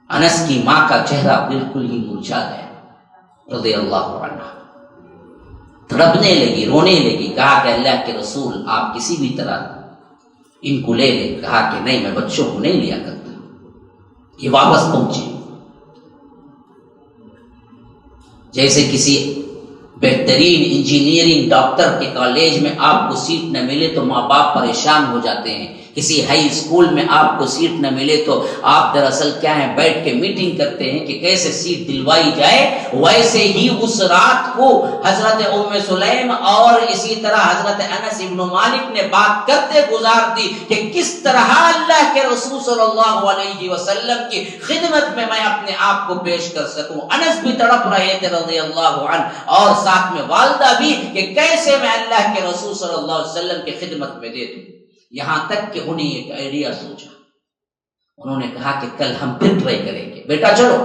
انس کی ماں کا چہرہ بالکل ہی مرجھا گیا رضی اللہ عنہ، تڑپنے لگی، رونے لگی، کہا کہ اللہ کے رسول آپ کسی بھی طرح ان کو لے لیں۔ کہا کہ نہیں، میں بچوں کو نہیں لیا کرتا۔ یہ واپس پہنچے، جیسے کسی بہترین انجینئرنگ ڈاکٹر کے کالج میں آپ کو سیٹ نہ ملے تو ماں باپ پریشان ہو جاتے ہیں، کسی ہائی اسکول میں آپ کو سیٹ نہ ملے تو آپ دراصل کیا ہے بیٹھ کے میٹنگ کرتے ہیں کہ کیسے سیٹ دلوائی جائے۔ ویسے ہی اس رات کو حضرت ام سلیم اور اسی طرح حضرت انس ابن مالک نے بات کرتے گزار دی کہ کس طرح اللہ کے رسول صلی اللہ علیہ وسلم کی خدمت میں میں اپنے آپ کو پیش کر سکوں۔ انس بھی تڑپ رہے تھے رضی اللہ عنہ، اور ساتھ میں والدہ بھی، کہ کیسے میں اللہ کے رسول صلی اللہ علیہ وسلم کی خدمت میں دے دوں۔ یہاں تک کہ انہیں ایک آئیڈیا سوچا، انہوں نے کہا کہ کل ہم پھر ٹرائی کریں گے، بیٹا چلو۔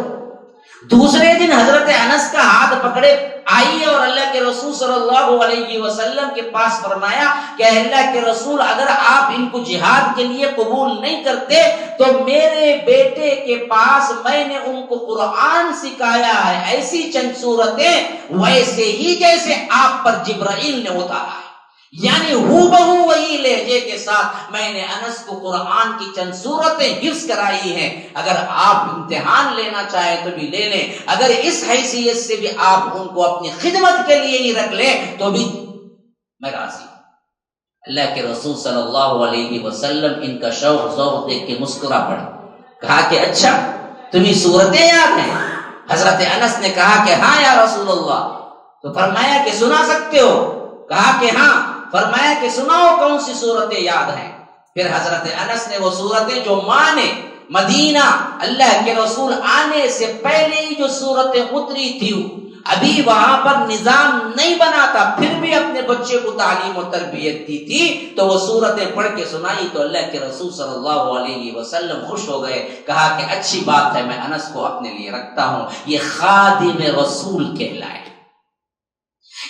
دوسرے دن حضرت انس کا ہاتھ پکڑے آئی اور اللہ کے رسول صلی اللہ علیہ وسلم کے پاس فرمایا کہ اللہ کے رسول اگر آپ ان کو جہاد کے لیے قبول نہیں کرتے تو میرے بیٹے کے پاس میں نے ان کو قرآن سکھایا ہے، ایسی چند صورتیں ویسے ہی جیسے آپ پر جبرائیل نے اتارا ہے، یعنی ہو بہو وہی لہجے کے ساتھ میں نے انس کو قرآن کی چند صورتیں حفظ کرائی ہیں۔ اگر آپ امتحان لینا چاہیں تو بھی لے لیں، اگر اس حیثیت سے بھی آپ ان کو اپنی خدمت کے لیے ہی رکھ لیں تو بھی میں راضی ہوں۔ اللہ کے رسول صلی اللہ علیہ وسلم ان کا شوق ذوق دیکھ کے مسکرا پڑے، کہا کہ اچھا تمہیں صورتیں یاد ہیں؟ حضرت انس نے کہا کہ ہاں یا رسول اللہ۔ تو فرمایا کہ سنا سکتے ہو؟ کہا کہ ہاں۔ فرمایا کہ سناؤ کون سی صورتیں یاد ہیں؟ پھر حضرت انس نے وہ صورتیں جو ماں نے مدینہ اللہ کے رسول آنے سے پہلے ہی جو صورتیں اتری تھی، ابھی وہاں پر نظام نہیں بنا تھا، پھر بھی اپنے بچے کو تعلیم و تربیت دی تھی، تو وہ صورتیں پڑھ کے سنائی تو اللہ کے رسول صلی اللہ علیہ وسلم خوش ہو گئے، کہا کہ اچھی بات ہے، میں انس کو اپنے لیے رکھتا ہوں، یہ خادم رسول کہلائے۔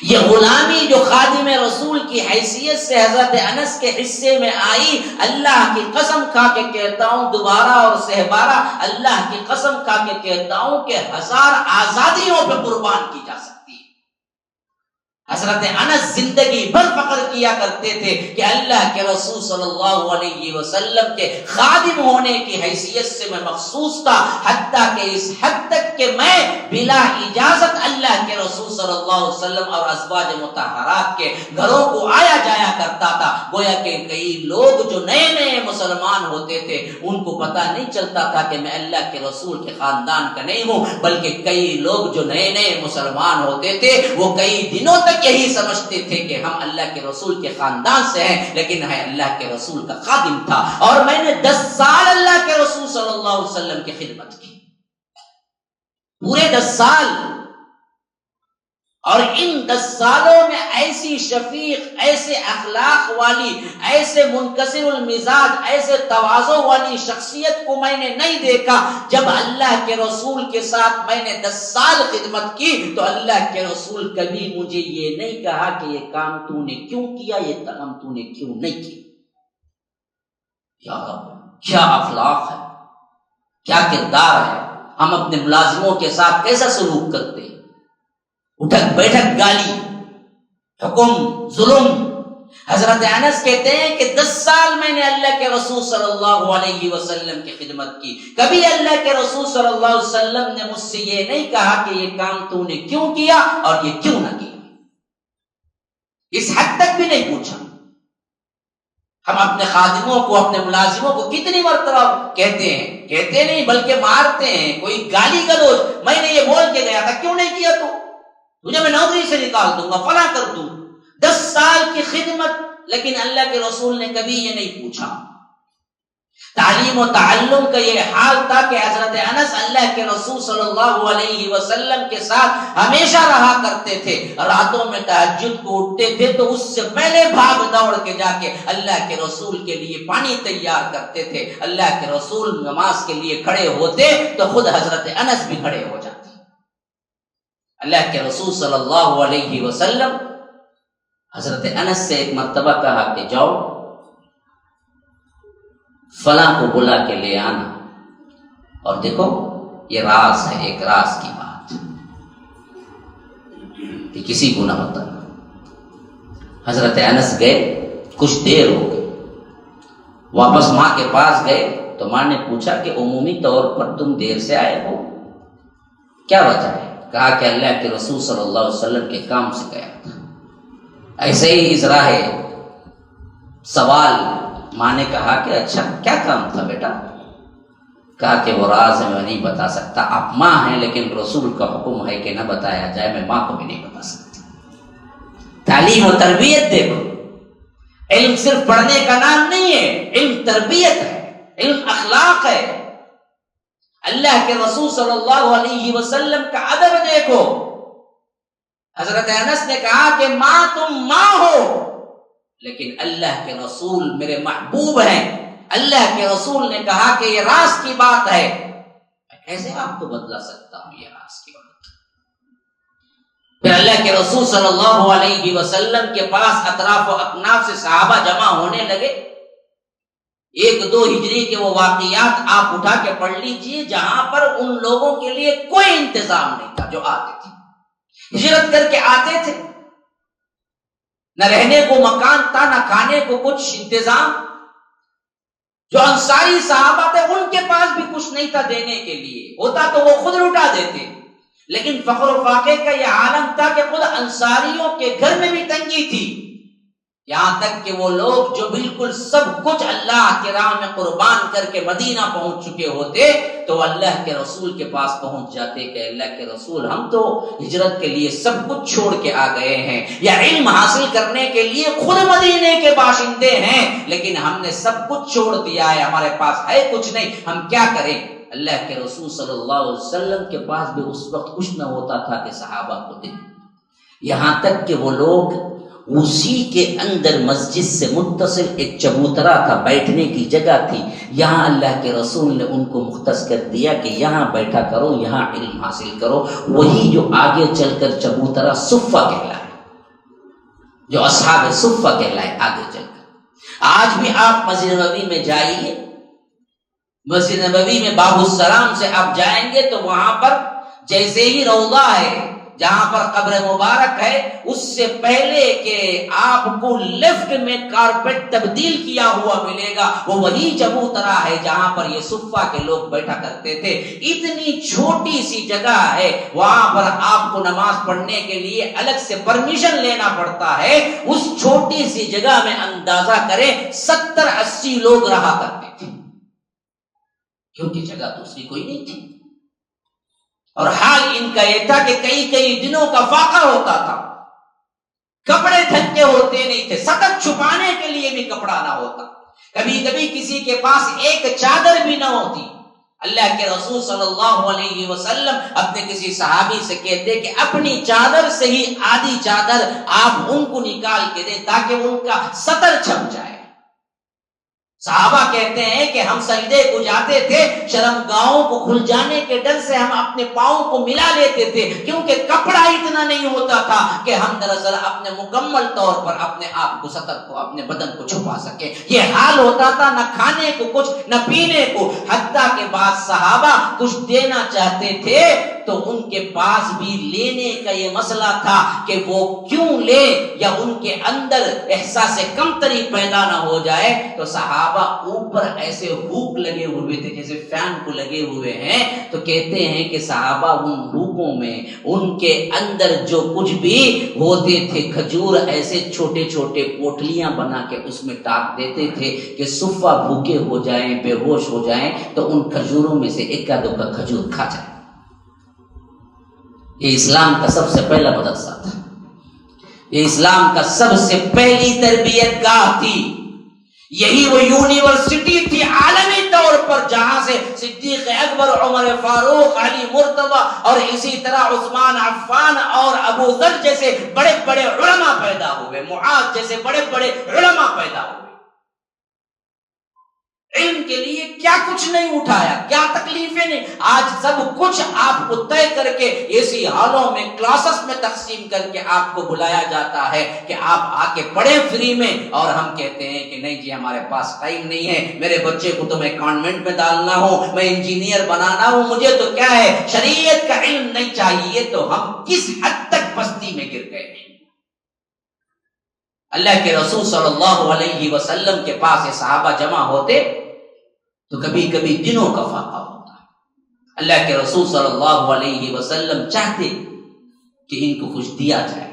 یہ غلامی جو خادم رسول کی حیثیت سے حضرت انس کے حصے میں آئی، اللہ کی قسم کھا کے کہتا ہوں دوبارہ اور سہبارہ، اللہ کی قسم کھا کے کہتا ہوں کہ 1000 آزادیوں پہ قربان کی جا سکتی ہے۔ حضرت انس زندگی بھر فخر کیا کرتے تھے کہ اللہ کے رسول صلی اللہ علیہ وسلم کے خادم ہونے کی حیثیت سے میں مخصوص تھا، حتیٰ کہ اس حد تک کہ میں بلا اجازت اللہ کے رسول صلی اللہ علیہ وسلم اور ازواج مطہرات کے گھروں کو آیا جایا کرتا تھا۔ گویا کہ کئی لوگ جو نئے نئے مسلمان ہوتے تھے ان کو پتہ نہیں چلتا تھا کہ میں اللہ کے رسول کے خاندان کا نہیں ہوں، بلکہ کئی لوگ جو نئے نئے مسلمان ہوتے تھے وہ کئی دنوں تک یہی سمجھتے تھے کہ ہم اللہ کے رسول کے خاندان سے ہیں، لیکن ہے اللہ کے رسول کا خادم تھا۔ اور میں نے 10 سال اللہ کے رسول صلی اللہ علیہ وسلم کی خدمت کی، پورے 10 سال، اور ان 10 سالوں میں ایسی شفیق، ایسے اخلاق والی، ایسے منکسر المزاج، ایسے تواضع والی شخصیت کو میں نے نہیں دیکھا۔ جب اللہ کے رسول کے ساتھ میں نے 10 سال خدمت کی تو اللہ کے رسول کبھی مجھے یہ نہیں کہا کہ یہ کام تو نے کیوں کیا، یہ کام تو نے کیوں نہیں کیا۔ یا رب، کیا اخلاق ہے، کیا کردار ہے۔ ہم اپنے ملازموں کے ساتھ کیسا سلوک کرتے ہیں؟ اٹھک بیٹھک گالی، حکم، ظلم، حضرت انس کہتے ہیں کہ 10 سال میں نے اللہ کے رسول صلی اللہ علیہ وسلم کی خدمت کی، کبھی اللہ کے رسول صلی اللہ علیہ وسلم نے مجھ سے یہ نہیں کہا کہ یہ کام تو نے کیوں کیا اور یہ کیوں نہ کیا، اس حد تک بھی نہیں پوچھا۔ ہم اپنے خادموں کو، اپنے ملازموں کو کتنی مرتبہ کہتے نہیں بلکہ مارتے ہیں، کوئی گالی گلوچ، میں نے یہ بول کے گیا تھا کیوں نہیں کیا، تو تجھے میں نوکری سے نکال دوں گا، فلاں کر دوں۔ 10 سال کی خدمت، لیکن اللہ کے رسول نے کبھی یہ نہیں پوچھا۔ تعلیم و تعلم کا یہ حال تھا کہ حضرت انس اللہ کے رسول صلی اللہ علیہ وسلم کے ساتھ ہمیشہ رہا کرتے تھے، راتوں میں تہجد کو اٹھتے تھے تو اس سے پہلے بھاگ دوڑ کے جا کے اللہ کے رسول کے لیے پانی تیار کرتے تھے۔ اللہ کے رسول نماز کے لیے کھڑے ہوتے تو خود حضرت انس بھی کھڑے ہو جاتے۔ اللہ کے رسول صلی اللہ علیہ وسلم حضرت انس سے ایک مرتبہ کہا کہ جاؤ فلاں کو بلا کے لے آنا، اور دیکھو یہ راز ہے، ایک راز کی بات کہ کسی کو نہ بتانا۔ حضرت انس گئے، کچھ دیر ہو گئی، واپس ماں کے پاس گئے تو ماں نے پوچھا کہ عمومی طور پر تم دیر سے آئے ہو، کیا وجہ ہے؟ کہا کہ اللہ کے رسول صلی اللہ علیہ وسلم کے کام سے گیا تھا۔ ایسے ہی اس راہ سوال ماں نے کہا کہ اچھا کیا کام تھا بیٹا؟ کہا کہ وہ راز ہے، میں نہیں بتا سکتا، آپ ماں ہیں لیکن رسول کا حکم ہے کہ نہ بتایا جائے، میں ماں کو بھی نہیں بتا سکتا۔ تعلیم و تربیت دیکھو، علم صرف پڑھنے کا نام نہیں ہے، علم تربیت ہے، علم اخلاق ہے۔ اللہ کے رسول صلی اللہ علیہ وسلم کا ادب دیکھو۔ حضرت انس نے کہا کہ ماں تم ماں ہو، لیکن اللہ کے رسول میرے محبوب ہیں۔ اللہ کے رسول نے کہا کہ یہ راز کی بات ہے، میں کیسے آپ کو بتلا سکتا ہوں یہ راز کی بات؟ پھر اللہ کے رسول صلی اللہ علیہ وسلم کے پاس اطراف و اکناف سے صحابہ جمع ہونے لگے۔ 1-2 ہجری کے وہ واقعات آپ اٹھا کے پڑھ لیجئے جہاں پر ان لوگوں کے لیے کوئی انتظام نہیں تھا جو آتے تھے، ہجرت کر کے آتے تھے، نہ رہنے کو مکان تھا، نہ کھانے کو کچھ انتظام۔ جو انصاری صحابہ تھے ان کے پاس بھی کچھ نہیں تھا دینے کے لیے، ہوتا تو وہ خود لٹا دیتے، لیکن فقر و فاقے کا یہ عالم تھا کہ خود انصاریوں کے گھر میں بھی تنگی تھی، یہاں تک کہ وہ لوگ جو بالکل سب کچھ اللہ کے راہ میں قربان کر کے مدینہ پہنچ چکے ہوتے تو اللہ کے رسول کے پاس پہنچ جاتے کہ اللہ کے رسول ہم تو ہجرت کے لیے سب کچھ چھوڑ کے آ گئے ہیں، یا علم حاصل کرنے کے لیے خود مدینے کے باشندے ہیں، لیکن ہم نے سب کچھ چھوڑ دیا ہے، ہمارے پاس ہے کچھ نہیں، ہم کیا کریں؟ اللہ کے رسول صلی اللہ علیہ وسلم کے پاس بھی اس وقت کچھ نہ ہوتا تھا کہ صحابہ کو دیں، یہاں تک کہ وہ لوگ اسی کے اندر مسجد سے متصل ایک چبوترا تھا، بیٹھنے کی جگہ تھی، یہاں اللہ کے رسول نے ان کو مختص کر دیا کہ یہاں بیٹھا کرو، یہاں علم حاصل کرو۔ وہی جو آگے چل کر چبوترا صفہ کہلائے، جو اصحاب صفہ کہلائے آگے چل کر۔ آج بھی آپ مسجد نبوی میں جائیے، مسجد نبوی میں باب السلام سے آپ جائیں گے تو وہاں پر جیسے ہی روضہ ہے جہاں پر قبر مبارک ہے، اس سے پہلے کہ آپ کو لیفٹ میں کارپیٹ تبدیل کیا ہوا ملے گا، وہ وہی چبوترا ہے جہاں پر یہ صفہ کے لوگ بیٹھا کرتے تھے۔ اتنی چھوٹی سی جگہ ہے، وہاں پر آپ کو نماز پڑھنے کے لیے الگ سے پرمیشن لینا پڑتا ہے۔ اس چھوٹی سی جگہ میں اندازہ کریں 70-80 لوگ رہا کرتے تھے، کیونکہ جگہ دوسری کوئی نہیں تھی، اور حال ان کا یہ تھا کہ کئی دنوں کا فاقہ ہوتا تھا، کپڑے ڈھنگ کے ہوتے نہیں تھے، سطر چھپانے کے لیے بھی کپڑا نہ ہوتا، کبھی کبھی کسی کے پاس ایک چادر بھی نہ ہوتی۔ اللہ کے رسول صلی اللہ علیہ وسلم اپنے کسی صحابی سے کہتے کہ اپنی چادر سے ہی آدھی چادر آپ ان کو نکال کے دیں تاکہ ان کا سطر چھپ جائے۔ صحابہ کہتے ہیں کہ ہم سجدے کو جاتے تھے، شرمگاہوں کو کھل جانے کے ڈر سے ہم اپنے پاؤں کو ملا لیتے تھے، کیونکہ کپڑا اتنا نہیں ہوتا تھا کہ ہم دراصل اپنے مکمل طور پر اپنے آپ کو سطر کو اپنے بدن کو چھپا سکیں. یہ حال ہوتا تھا نہ کھانے کو کچھ نہ پینے کو. حتیٰ کہ بعض صحابہ کچھ دینا چاہتے تھے تو ان کے پاس بھی لینے کا یہ مسئلہ تھا کہ وہ کیوں لے یا ان کے اندر احساس کمتری پیدا نہ ہو جائے. تو صحابہ اوپر ایسے ہوک لگے ہوئے تھے جیسے فین کو لگے ہوئے ہیں. تو کہتے ہیں کہ صحابہ ان ہوکوں میں ان کے اندر جو کچھ بھی ہوتے تھے کھجور ایسے چھوٹے چھوٹے پوٹلیاں بنا کے اس میں ٹاک دیتے تھے کہ صفہ بھوکے ہو جائیں بے ہوش ہو جائیں تو ان کھجوروں میں سے ایک کا دو کا کھجور کھا جائیں. یہ اسلام کا سب سے پہلا مدرسہ تھا. یہ اسلام کا سب سے پہلی تربیت گاہ تھی. یہی وہ یونیورسٹی تھی عالمی طور پر جہاں سے صدیق اکبر عمر فاروق علی مرتضی اور اسی طرح عثمان عفان اور ابو ذر جیسے بڑے بڑے علماء پیدا ہوئے, معاذ جیسے بڑے بڑے علماء پیدا ہوئے. علم کے لیے کیا کچھ نہیں اٹھایا, کیا تکلیفیں نہیں. آج سب کچھ آپ کو طے کر کے ایسی حالوں میں کلاسز میں تقسیم کر کے آپ کو بلایا جاتا ہے کہ آپ آ کے پڑھیں فری میں, اور ہم کہتے ہیں کہ نہیں جی ہمارے پاس ٹائم نہیں ہے, میرے بچے کو تو میں کانوینٹ میں ڈالنا ہوں, میں انجینئر بنانا ہوں, مجھے تو کیا ہے شریعت کا علم نہیں چاہیے. تو ہم کس حد تک بستی میں گر گئے ہیں. اللہ کے رسول صلی اللہ علیہ وسلم کے پاس یہ صحابہ جمع ہوتے تو کبھی کبھی دنوں کا فاقہ ہوتا. اللہ کے رسول صلی اللہ علیہ وسلم چاہتے کہ ان کو کچھ دیا جائے,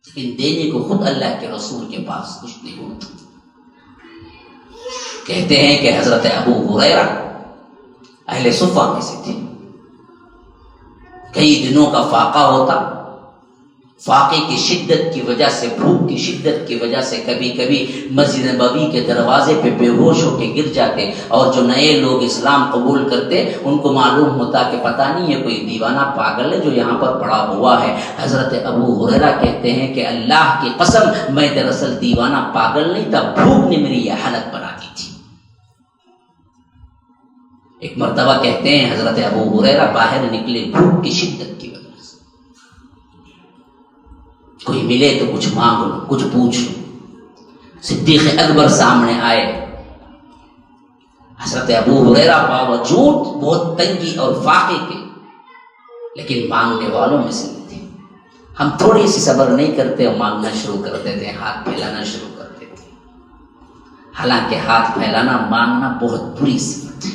لیکن دینے کو خود اللہ کے رسول کے پاس کچھ نہیں ہوتا. کہتے ہیں کہ حضرت ابو ہریرہ اہل صفہ میں سے تھے. کئی دنوں کا فاقہ ہوتا. فاقے کی شدت کی وجہ سے, بھوک کی شدت کی وجہ سے کبھی کبھی مسجد نبوی کے دروازے پہ بے ہوش ہو کے گر جاتے, اور جو نئے لوگ اسلام قبول کرتے ان کو معلوم ہوتا کہ پتہ نہیں یہ کوئی دیوانہ پاگل ہے جو یہاں پر پڑا ہوا ہے. حضرت ابو ہریرہ کہتے ہیں کہ اللہ کی قسم میں دراصل دیوانہ پاگل نہیں تھا, بھوک نے میری یہ حالت بنا دی تھی. ایک مرتبہ کہتے ہیں حضرت ابو ہریرہ باہر نکلے بھوک کی شدت کی وجہ سے. کوئی ملے تو کچھ مانگ لو, کچھ پوچھ لو. صدیق اکبر سامنے آئے. حضرت ابو ہریرہ باوجود بہت تنگی اور فاقے کے لیکن مانگنے والوں میں سے نہیں تھے. ہم تھوڑی سی صبر نہیں کرتے اور مانگنا شروع کر دیتے ہیں, ہاتھ پھیلانا شروع کر دیتے ہیں. حالانکہ ہاتھ پھیلانا مانگنا بہت بری صفت ہے.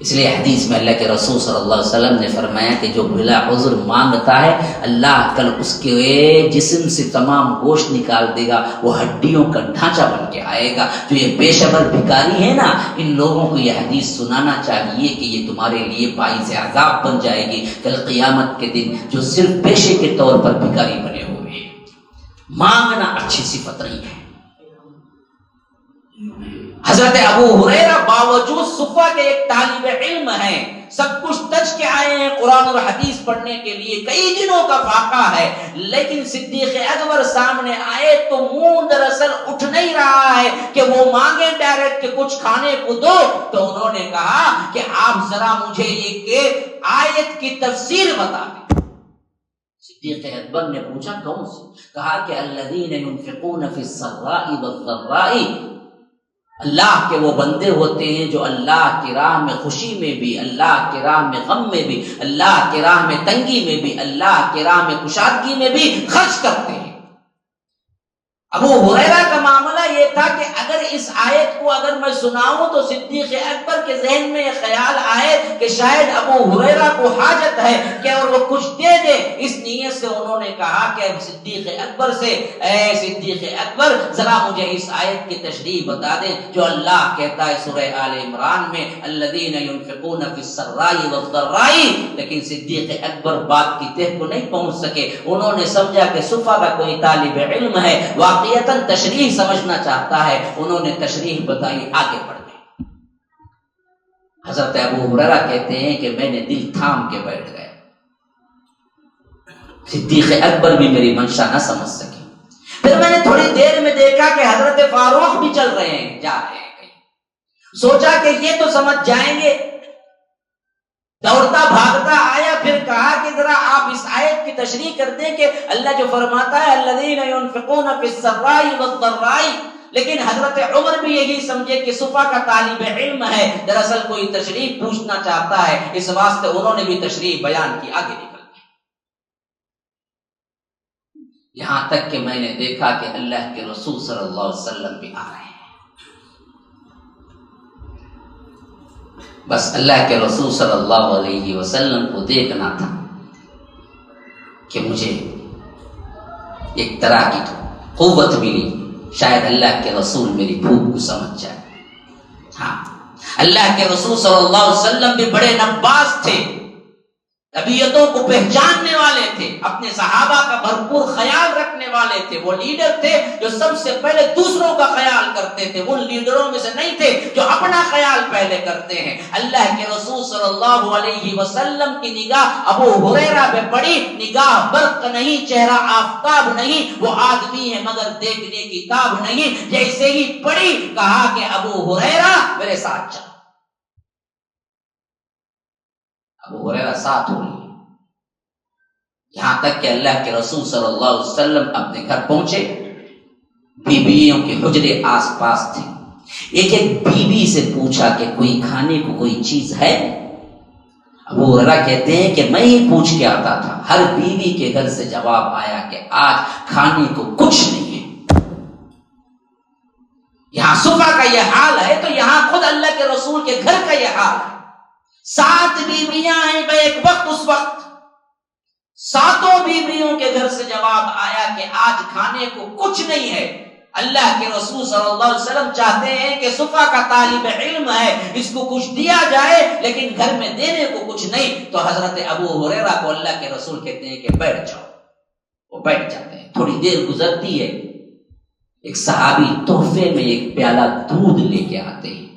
اس لیے حدیث میں اللہ کے رسول صلی اللہ علیہ وسلم نے فرمایا کہ جو بلا عذر مانگتا ہے اللہ کل اس کے جسم سے تمام گوشت نکال دے گا, وہ ہڈیوں کا ڈھانچہ بن کے آئے گا. جو یہ بے شمار بھکاری ہے نا, ان لوگوں کو یہ حدیث سنانا چاہیے کہ یہ تمہارے لیے باعث عذاب بن جائے گی کل قیامت کے دن, جو صرف پیشے کے طور پر بھکاری بنے ہوئے ہیں. مانگنا اچھی صفت نہیں ہے. حضرت ابو ہریرہ باوجود صفہ کے ایک طالب علم ہیں, سب کچھ تج کے آئے ہیں قرآن اور حدیث پڑھنے کے لیے, کئی دنوں کا فاقہ ہے, لیکن صدیق اکبر سامنے آئے تو منہ دراصل اٹھ نہیں رہا ہے کہ وہ مانگے ڈائریکٹ کہ کچھ کھانے کو دو. تو انہوں نے کہا کہ آپ ذرا مجھے ایک آیت کی تفسیر بتا دیں. صدیق اکبر نے پوچھا کون سی؟ کہا کہ الذین ينفقون فی السراء والضراء, اللہ کے وہ بندے ہوتے ہیں جو اللہ کی راہ میں خوشی میں بھی, اللہ کی راہ میں غم میں بھی, اللہ کی راہ میں تنگی میں بھی, اللہ کی راہ میں کشادگی میں بھی خرچ کرتے ہیں. ابو ہریرہ کا معاملہ یہ تھا کہ اگر اس آیت کو اگر میں سناؤں تو صدیق اکبر کے ذہن میں یہ خیال آئے کہ شاید ابو ہریرہ کو حاجت ہے کہ اور وہ کچھ دے دے. اس نیت سے انہوں نے کہا کہ صدیق اکبر سے, اے صدیق اکبر ذرا مجھے اس آیت کی تشریح بتا دیں جو اللہ کہتا ہے سورہ آل عمران میں الذین ينفقون فی السراء والضراء. لیکن صدیق اکبر بات کی تہ کو نہیں پہنچ سکے. انہوں نے سمجھا کہ صفہ کا کوئی طالب علم ہے, واقعتاً تشریح سمجھنا چاہتا ہے. انہوں نے تشریح بتائی, آگے بڑھ گئے. حضرت ابو ہریرہ کہتے ہیں کہ میں نے دل تھام کے بیٹھ گیا. صدیق اکبر بھی میری منشا نہ سمجھ سکے. پھر میں نے تھوڑی دیر میں دیکھا کہ حضرت فاروق بھی چل رہے ہیں, جا رہے ہیں کہیں. سوچا کہ یہ تو سمجھ جائیں گے. دوڑتا بھاگتا آیا, پھر کہا کہ ذرا آپ اس آیت آیت کی تشریح کرتے ہیں کہ اللہ جو فرماتا ہے الذین ينفقون فی السراء والضراء، لیکن حضرت عمر بھی یہی سمجھے کہ صفا کا طالب علم ہے، دراصل کوئی تشریح پوچھنا چاہتا ہے، اس واسطے انہوں نے بھی تشریح بیان کی، آگے نکل گئے۔ یہاں تک کہ میں نے دیکھا کہ اللہ کے رسول صلی اللہ علیہ وسلم بھی آ رہے ہیں۔ بس اللہ کے رسول صلی اللہ علیہ وسلم کو دیکھنا تھا کہ مجھے ایک طرح کی قوت ملی، شاید اللہ کے رسول میری بھوک کو سمجھ جائے۔ ہاں، اللہ کے رسول صلی اللہ علیہ وسلم بھی بڑے نباز تھے، طبیعتوں کو پہچاننے والے تھے، اپنے صحابہ کا بھرپور خیال رکھنے والے تھے، وہ لیڈر تھے جو سب سے پہلے دوسروں کا خیال کرتے تھے، ان لیڈروں میں سے نہیں تھے جو اپنا خیال پہلے کرتے ہیں۔ اللہ کے رسول صلی اللہ علیہ وسلم کی نگاہ ابو ہریرہ پہ پڑی، نگاہ برق نہیں، چہرہ آفتاب نہیں، وہ آدمی ہے مگر دیکھنے کی تاب نہیں، جیسے ہی پڑی کہا کہ ابو ہریرہ میرے ساتھ چل۔ ابو ہریرہ ساتھ ہو لیے، یہاں تک کہ اللہ کے رسول صلی اللہ علیہ وسلم اپنے گھر پہنچے، بیویوں کے حجرے آس پاس تھے، ایک ایک بیوی سے پوچھا کہ کوئی کھانے کو کوئی چیز ہے؟ ابو ہریرہ کہتے ہیں کہ میں ہی پوچھ کے آتا تھا، ہر بیوی کے گھر سے جواب آیا کہ آج کھانے کو کچھ نہیں ہے۔ یہاں صفا کا یہ حال ہے تو یہاں خود اللہ کے رسول کے گھر کا یہ حال ہے، 7 بیویاں ہیں ایک وقت، اس وقت 7 بیویوں کے گھر سے جواب آیا کہ آج کھانے کو کچھ نہیں ہے۔ اللہ کے رسول صلی اللہ علیہ وسلم چاہتے ہیں کہ صفا کا طالب علم ہے، اس کو کچھ دیا جائے، لیکن گھر میں دینے کو کچھ نہیں، تو حضرت ابو ہریرہ کو اللہ کے رسول کہتے ہیں کہ بیٹھ جاؤ، وہ بیٹھ جاتے ہیں۔ تھوڑی دیر گزرتی ہے، ایک صحابی تحفے میں ایک پیالہ دودھ لے کے آتے ہیں،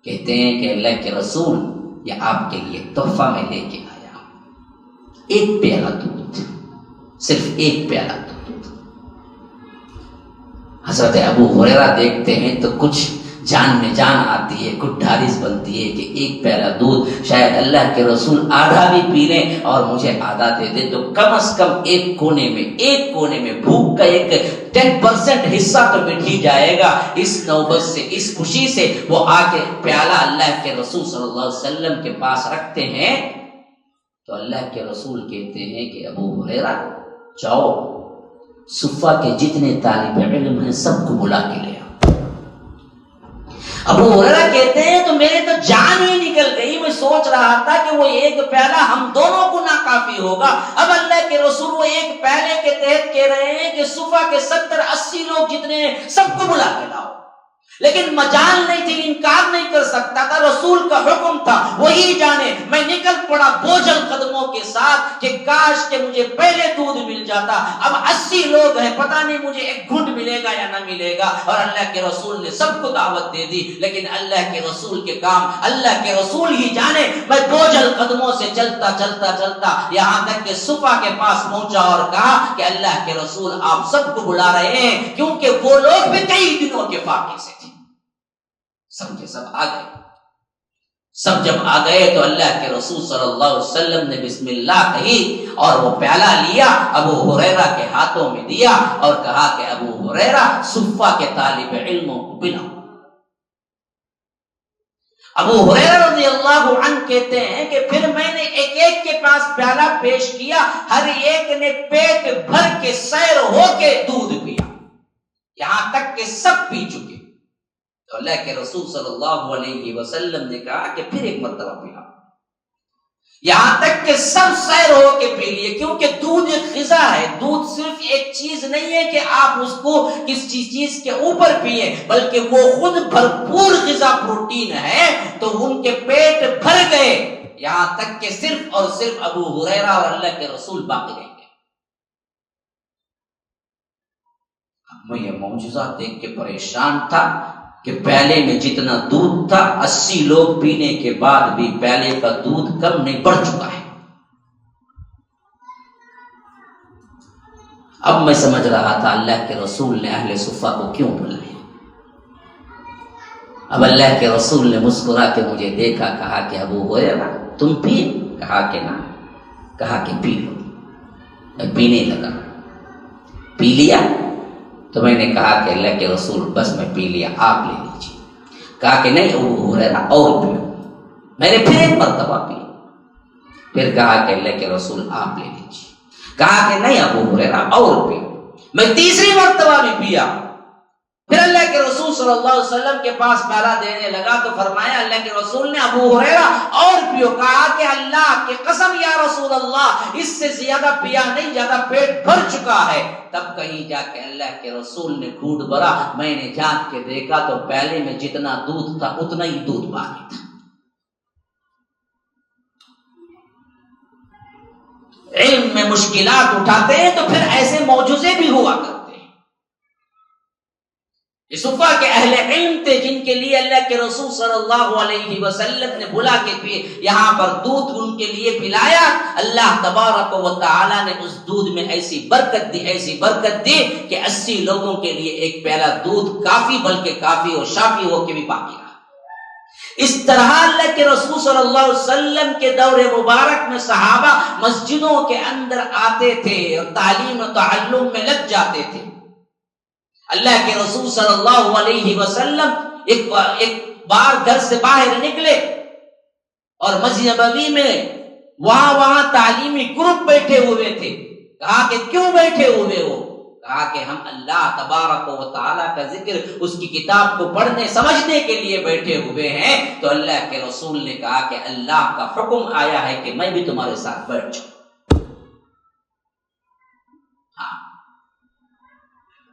کہتے ہیں کہ اللہ کے رسول یہ آپ کے لیے تحفہ میں لے کے آیا ہوں، ایک پیالہ دودھ، صرف ایک پیالہ دودھ۔ حضرت ابو ہریرہ دیکھتے ہیں تو کچھ جان میں جان آتی ہے، کچھ ڈھارس بنتی ہے کہ ایک پیالہ دودھ شاید اللہ کے رسول آدھا بھی پی لیں اور مجھے آدھا دے دے، تو کم از کم ایک کونے میں بھوک کا ایک 10% حصہ تو مٹ ہی جائے گا۔ اس نوبت سے، اس خوشی سے وہ آ کے پیالہ اللہ کے رسول صلی اللہ علیہ وسلم کے پاس رکھتے ہیں، تو اللہ کے رسول کہتے ہیں کہ ابو ہریرہ جاؤ، صفا کے جتنے طالب علم ہیں سب کو بلا کے لے آؤ۔ ابو ہریرہ کہتے ہیں تو میرے تو جان ہی نکل گئی، میں سوچ رہا تھا کہ وہ ایک پیالہ ہم دونوں کو ناکافی ہوگا، اب اللہ کے رسول وہ ایک پیالے کے تحت کہہ رہے ہیں کہ صفا کے 70-80 لوگ جتنے ہیں سب کو بلا کے لاؤ، لیکن مجال نہیں تھی، انکار نہیں کر سکتا تھا، رسول کا حکم تھا، وہی جانے۔ میں نکل پڑا بوجھل قدموں کے ساتھ کہ کاش کہ مجھے پہلے دودھ مل جاتا، اب 80 لوگ ہیں، پتہ نہیں مجھے ایک گھنٹ ملے گا یا نہ ملے گا، اور اللہ کے رسول نے سب کو دعوت دے دی، لیکن اللہ کے رسول کے کام اللہ کے رسول ہی جانے۔ میں بوجھل قدموں سے چلتا یہاں تک کہ صفا کے پاس پہنچا اور کہا کہ اللہ کے رسول آپ سب کو بلا رہے ہیں، کیونکہ وہ لوگ بھی کئی دنوں کے فاقے سے تھے۔ سب کے سب آ گئے، سب جب آ گئے تو اللہ کے رسول صلی اللہ علیہ وسلم نے بسم اللہ کہی اور وہ پیالہ لیا، ابو ہریرہ کے ہاتھوں میں دیا اور کہا کہ ابو ہریرہ صفا کے طالب علموں کو بلاؤ۔ ابو ہریرہ رضی اللہ عنہ کہتے ہیں کہ پھر میں نے ایک ایک کے پاس پیالہ پیش کیا، ہر ایک نے پیٹ بھر کے سیر ہو کے دودھ پیا، یہاں تک کہ سب پی چکے۔ تو اللہ کے رسول صلی اللہ علیہ وسلم نے کہا کہ پھر ایک مرتبہ پیا، یہاں تک کہ سب سیر ہو کے پی لیے، کیونکہ دودھ ایک غذا ہے، دودھ صرف ایک چیز نہیں ہے کہ آپ اس کو کسی چیز کے اوپر پیئیں، بلکہ وہ خود بھرپور غذا پروٹین ہے، تو ان کے پیٹ بھر گئے، یہاں تک کہ صرف اور صرف ابو ہریرہ اور اللہ کے رسول باقی رہ گئے۔ اب میں یہ معجزہ دیکھ کے پریشان تھا کہ پیالے میں جتنا دودھ تھا 80 لوگ پینے کے بعد بھی پیالے کا دودھ کم نہیں، بڑھ چکا ہے۔ اب میں سمجھ رہا تھا اللہ کے رسول نے اہل صفا کو کیوں بلایا۔ اب اللہ کے رسول نے مسکرا کے مجھے دیکھا، کہا کہ ابو ہریرہ تم پی؟ کہا کہ نہ، کہا کہ پی لو۔ میں پینے لگا، پی لیا تو میں نے کہا کہ اللہ کے رسول بس میں پی لیا، آپ لے لیجیے۔ کہا کہ نہیں ابو ہریرہ اور پیو۔ میں نے پھر ایک مرتبہ پی، پھر کہا کہ اللہ کے رسول آپ لے لیجیے۔ کہا کہ نہیں ابو ہریرہ اور پیو۔ میں تیسری مرتبہ بھی پیا، پھر اللہ کے رسول صلی اللہ علیہ وسلم کے پاس پیالہ دینے لگا تو فرمایا اللہ کے رسول نے ابو ہریرہ اور پیو۔ کہا کہ اللہ کی قسم یا رسول اللہ اس سے زیادہ پیا نہیں، زیادہ پیٹ بھر چکا ہے۔ تب کہیں جا کے اللہ کے رسول نے گھونٹ بھرا، میں نے جھانک کے دیکھا تو پیالے میں جتنا دودھ تھا اتنا ہی دودھ باقی تھا۔ علم میں مشکلات اٹھاتے ہیں تو پھر ایسے معجزے بھی ہوا کرتے ہیں۔ یہ صفا کے اہل علم تھے جن کے لیے اللہ کے رسول صلی اللہ علیہ وسلم نے بلا کے یہاں پر دودھ ان کے لیے پلایا۔ اللہ تبارک و تعالی نے اس دودھ میں ایسی برکت دی کہ 80 لوگوں کے لیے ایک پیالہ دودھ کافی، بلکہ کافی اور شافی ہو کے بھی باقی رہا۔ اس طرح اللہ کے رسول صلی اللہ علیہ وسلم کے دور مبارک میں صحابہ مسجدوں کے اندر آتے تھے اور تعلیم و تعلم میں لگ جاتے تھے۔ اللہ کے رسول صلی اللہ علیہ وسلم ایک بار گھر سے باہر نکلے اور مسجد نبوی میں وہاں تعلیمی گروپ بیٹھے ہوئے تھے۔ کہا کہ کیوں بیٹھے ہوئے ہو؟ کہا کہ ہم اللہ تبارک و تعالیٰ کا ذکر، اس کی کتاب کو پڑھنے سمجھنے کے لیے بیٹھے ہوئے ہیں۔ تو اللہ کے رسول نے کہا کہ اللہ کا حکم آیا ہے کہ میں بھی تمہارے ساتھ بیٹھ جاؤں۔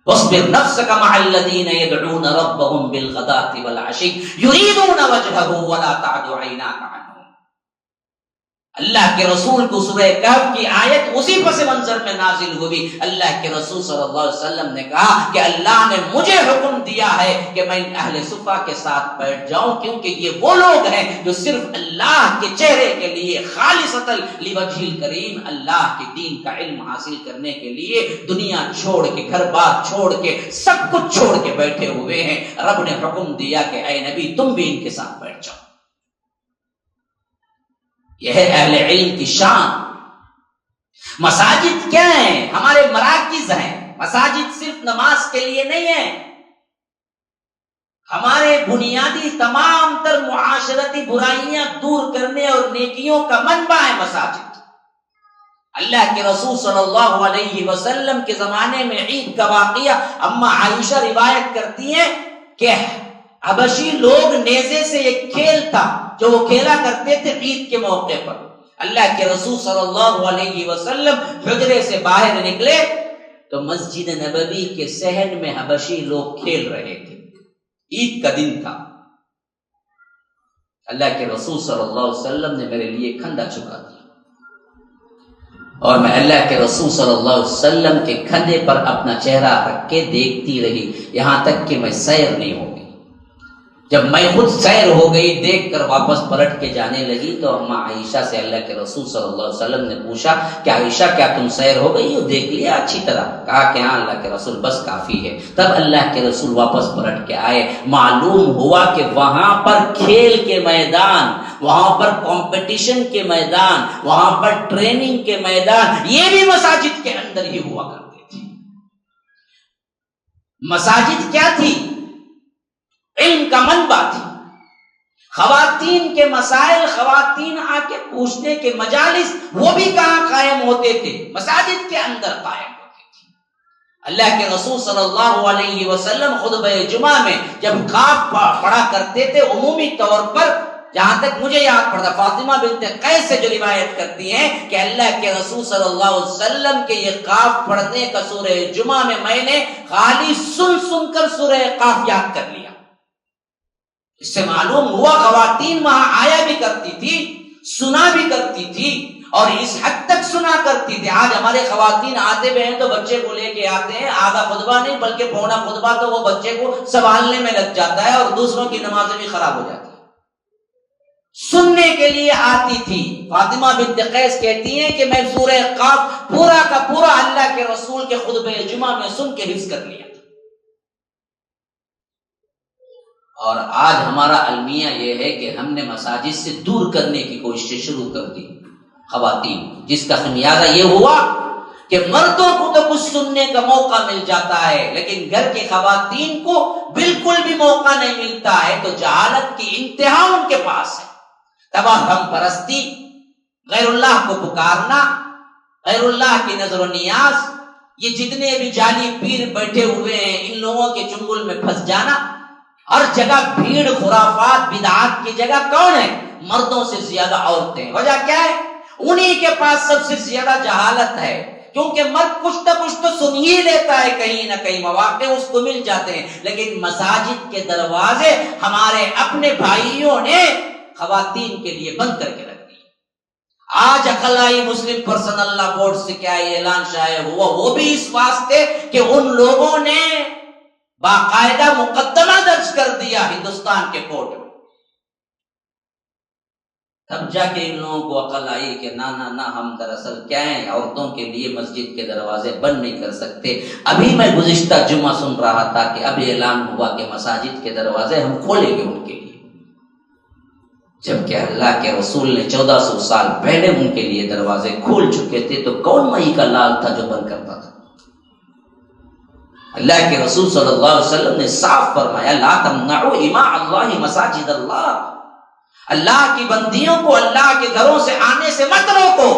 واصبر نفسك مع الذين يدعون ربهم بالغداة والعشي يريدون وجهه ولا تعد عيناك عنهم۔ اللہ کے رسول کو سورہ کہف کی آیت اسی پس منظر میں نازل ہوئی۔ اللہ کے رسول صلی اللہ علیہ وسلم نے کہا کہ اللہ نے مجھے حکم دیا ہے کہ میں اہل صفا کے ساتھ بیٹھ جاؤں، کیونکہ یہ وہ لوگ ہیں جو صرف اللہ کے چہرے کے لیے خالصۃ لوجہ الکریم، اللہ کے دین کا علم حاصل کرنے کے لیے دنیا چھوڑ کے، گھر بار چھوڑ کے، سب کچھ چھوڑ کے بیٹھے ہوئے ہیں۔ رب نے حکم دیا کہ اے نبی تم بھی ان کے ساتھ بیٹھ جاؤ۔ یہ ہے اہل علم کی شان۔ مساجد کیا ہیں؟ ہمارے مراکز ہیں۔ مساجد صرف نماز کے لیے نہیں ہے، ہمارے بنیادی تمام تر معاشرتی برائیاں دور کرنے اور نیکیوں کا منبع ہے مساجد۔ اللہ کے رسول صلی اللہ علیہ وسلم کے زمانے میں عید کا واقعہ اما عائشہ روایت کرتی ہیں کہ حبشی لوگ نیزے سے ایک کھیل تھا جو وہ کھیلا کرتے تھے عید کے موقع پر۔ اللہ کے رسول صلی اللہ علیہ وسلم حجرے سے باہر نکلے تو مسجد نبوی کے صحن میں حبشی لوگ کھیل رہے تھے، عید کا دن تھا۔ اللہ کے رسول صلی اللہ علیہ وسلم نے میرے لیے کھندا چکا دیا اور میں اللہ کے رسول صلی اللہ علیہ وسلم کے کھندے پر اپنا چہرہ رکھ کے دیکھتی رہی، یہاں تک کہ میں سیر نہیں ہو گئی۔ جب میں خود سیر ہو گئی، دیکھ کر واپس پلٹ کے جانے لگی تو اما عائشہ سے اللہ کے رسول صلی اللہ علیہ وسلم نے پوچھا کہ عائشہ کیا تم سیر ہو گئی ہو، دیکھ لیا اچھی طرح؟ کہا کہ ہاں اللہ کے رسول بس کافی ہے۔ تب اللہ کے رسول واپس پلٹ کے آئے، معلوم ہوا کہ وہاں پر کھیل کے میدان، وہاں پر کمپٹیشن کے میدان، وہاں پر ٹریننگ کے میدان یہ بھی مساجد کے اندر ہی ہوا کرتے تھے۔ مساجد کیا تھی؟ علم کا منبع تھی۔ خواتین کے مسائل، خواتین آ کے پوچھنے کے مجالس وہ بھی کہاں قائم ہوتے تھے؟ مساجد کے اندر قائم ہوتے تھے۔ اللہ کے رسول صلی اللہ علیہ وسلم خطبہ جمعہ میں جب خطبہ پڑھا کرتے تھے عمومی طور پر، جہاں تک مجھے یاد پڑتا فاطمہ بنت قیس سے جو روایت کرتی ہیں کہ اللہ کے رسول صلی اللہ علیہ وسلم کے یہ قاف پڑھنے کا سورہ جمعہ میں نے خالی سن کر سورہ قاف یاد کر لیا۔ اس سے معلوم ہوا خواتین وہاں آیا بھی کرتی تھی، سنا بھی کرتی تھی اور اس حد تک سنا کرتی تھی۔ آج ہمارے خواتین آتے بھی ہیں تو بچے کو لے کے آتے ہیں، آدھا خطبہ نہیں بلکہ پونا خطبہ تو وہ بچے کو سنبھالنے میں لگ جاتا ہے اور دوسروں کی نمازیں بھی خراب ہو جاتی ہیں۔ سننے کے لیے آتی تھی۔ فاطمہ بنت قیس کہتی ہیں کہ میں سورہ قاف پورا کا پورا اللہ کے رسول کے خطبہ جمعہ میں سن کے حفظ کر لیا۔ اور آج ہمارا المیہ یہ ہے کہ ہم نے مساجد سے دور کرنے کی کوشش شروع کر دی خواتین، جس کا خمیازہ یہ ہوا کہ مردوں کو تو کچھ سننے کا موقع مل جاتا ہے لیکن گھر کی خواتین کو بالکل بھی موقع نہیں ملتا ہے، تو جہالت کی انتہا ان کے پاس ہے۔ توہم پرستی، غیر اللہ کو پکارنا، غیر اللہ کی نظر و نیاز، یہ جتنے بھی جعلی پیر بیٹھے ہوئے ہیں ان لوگوں کے چنگل میں پھنس جانا۔ ہر جگہ بھیڑ، خرافات، بدعات کی جگہ کون ہے؟ مردوں سے زیادہ عورتیں۔ وجہ کیا ہے؟ انہی کے پاس سب سے زیادہ جہالت ہے، کیونکہ مرد کچھ نہ کچھ تو سن ہی لیتا ہے، کہیں نہ کہیں مواقع اس کو مل جاتے ہیں، لیکن مساجد کے دروازے ہمارے اپنے بھائیوں نے خواتین کے لیے بند کر کے رکھ دی۔ آج اقلائی مسلم پرسنل لا بورڈ سے کیا اعلان شائع ہوا، وہ بھی اس واسطے کہ ان لوگوں نے باقاعدہ مقدمہ درج کر دیا ہندوستان کے کورٹ میں، تب جا کے ان لوگوں کو عقل آئی کہ نہ ہم دراصل کیا ہیں، عورتوں کے لیے مسجد کے دروازے بند نہیں کر سکتے۔ ابھی میں گزشتہ جمعہ سن رہا تھا کہ اب اعلان ہوا کہ مساجد کے دروازے ہم کھولیں گے ان کے لیے، جبکہ اللہ کے رسول نے 1400 سال پہلے ان کے لیے دروازے کھول چکے تھے، تو کون مئی کا لال تھا جو بند کرتا تھا؟ اللہ کے رسول صلی اللہ علیہ وسلم نے صاف فرمایا لا تمنعوا اماء اللہ مساجد اللہ، اللہ کی بندیوں کو اللہ کے گھروں سے آنے سے مت روکو۔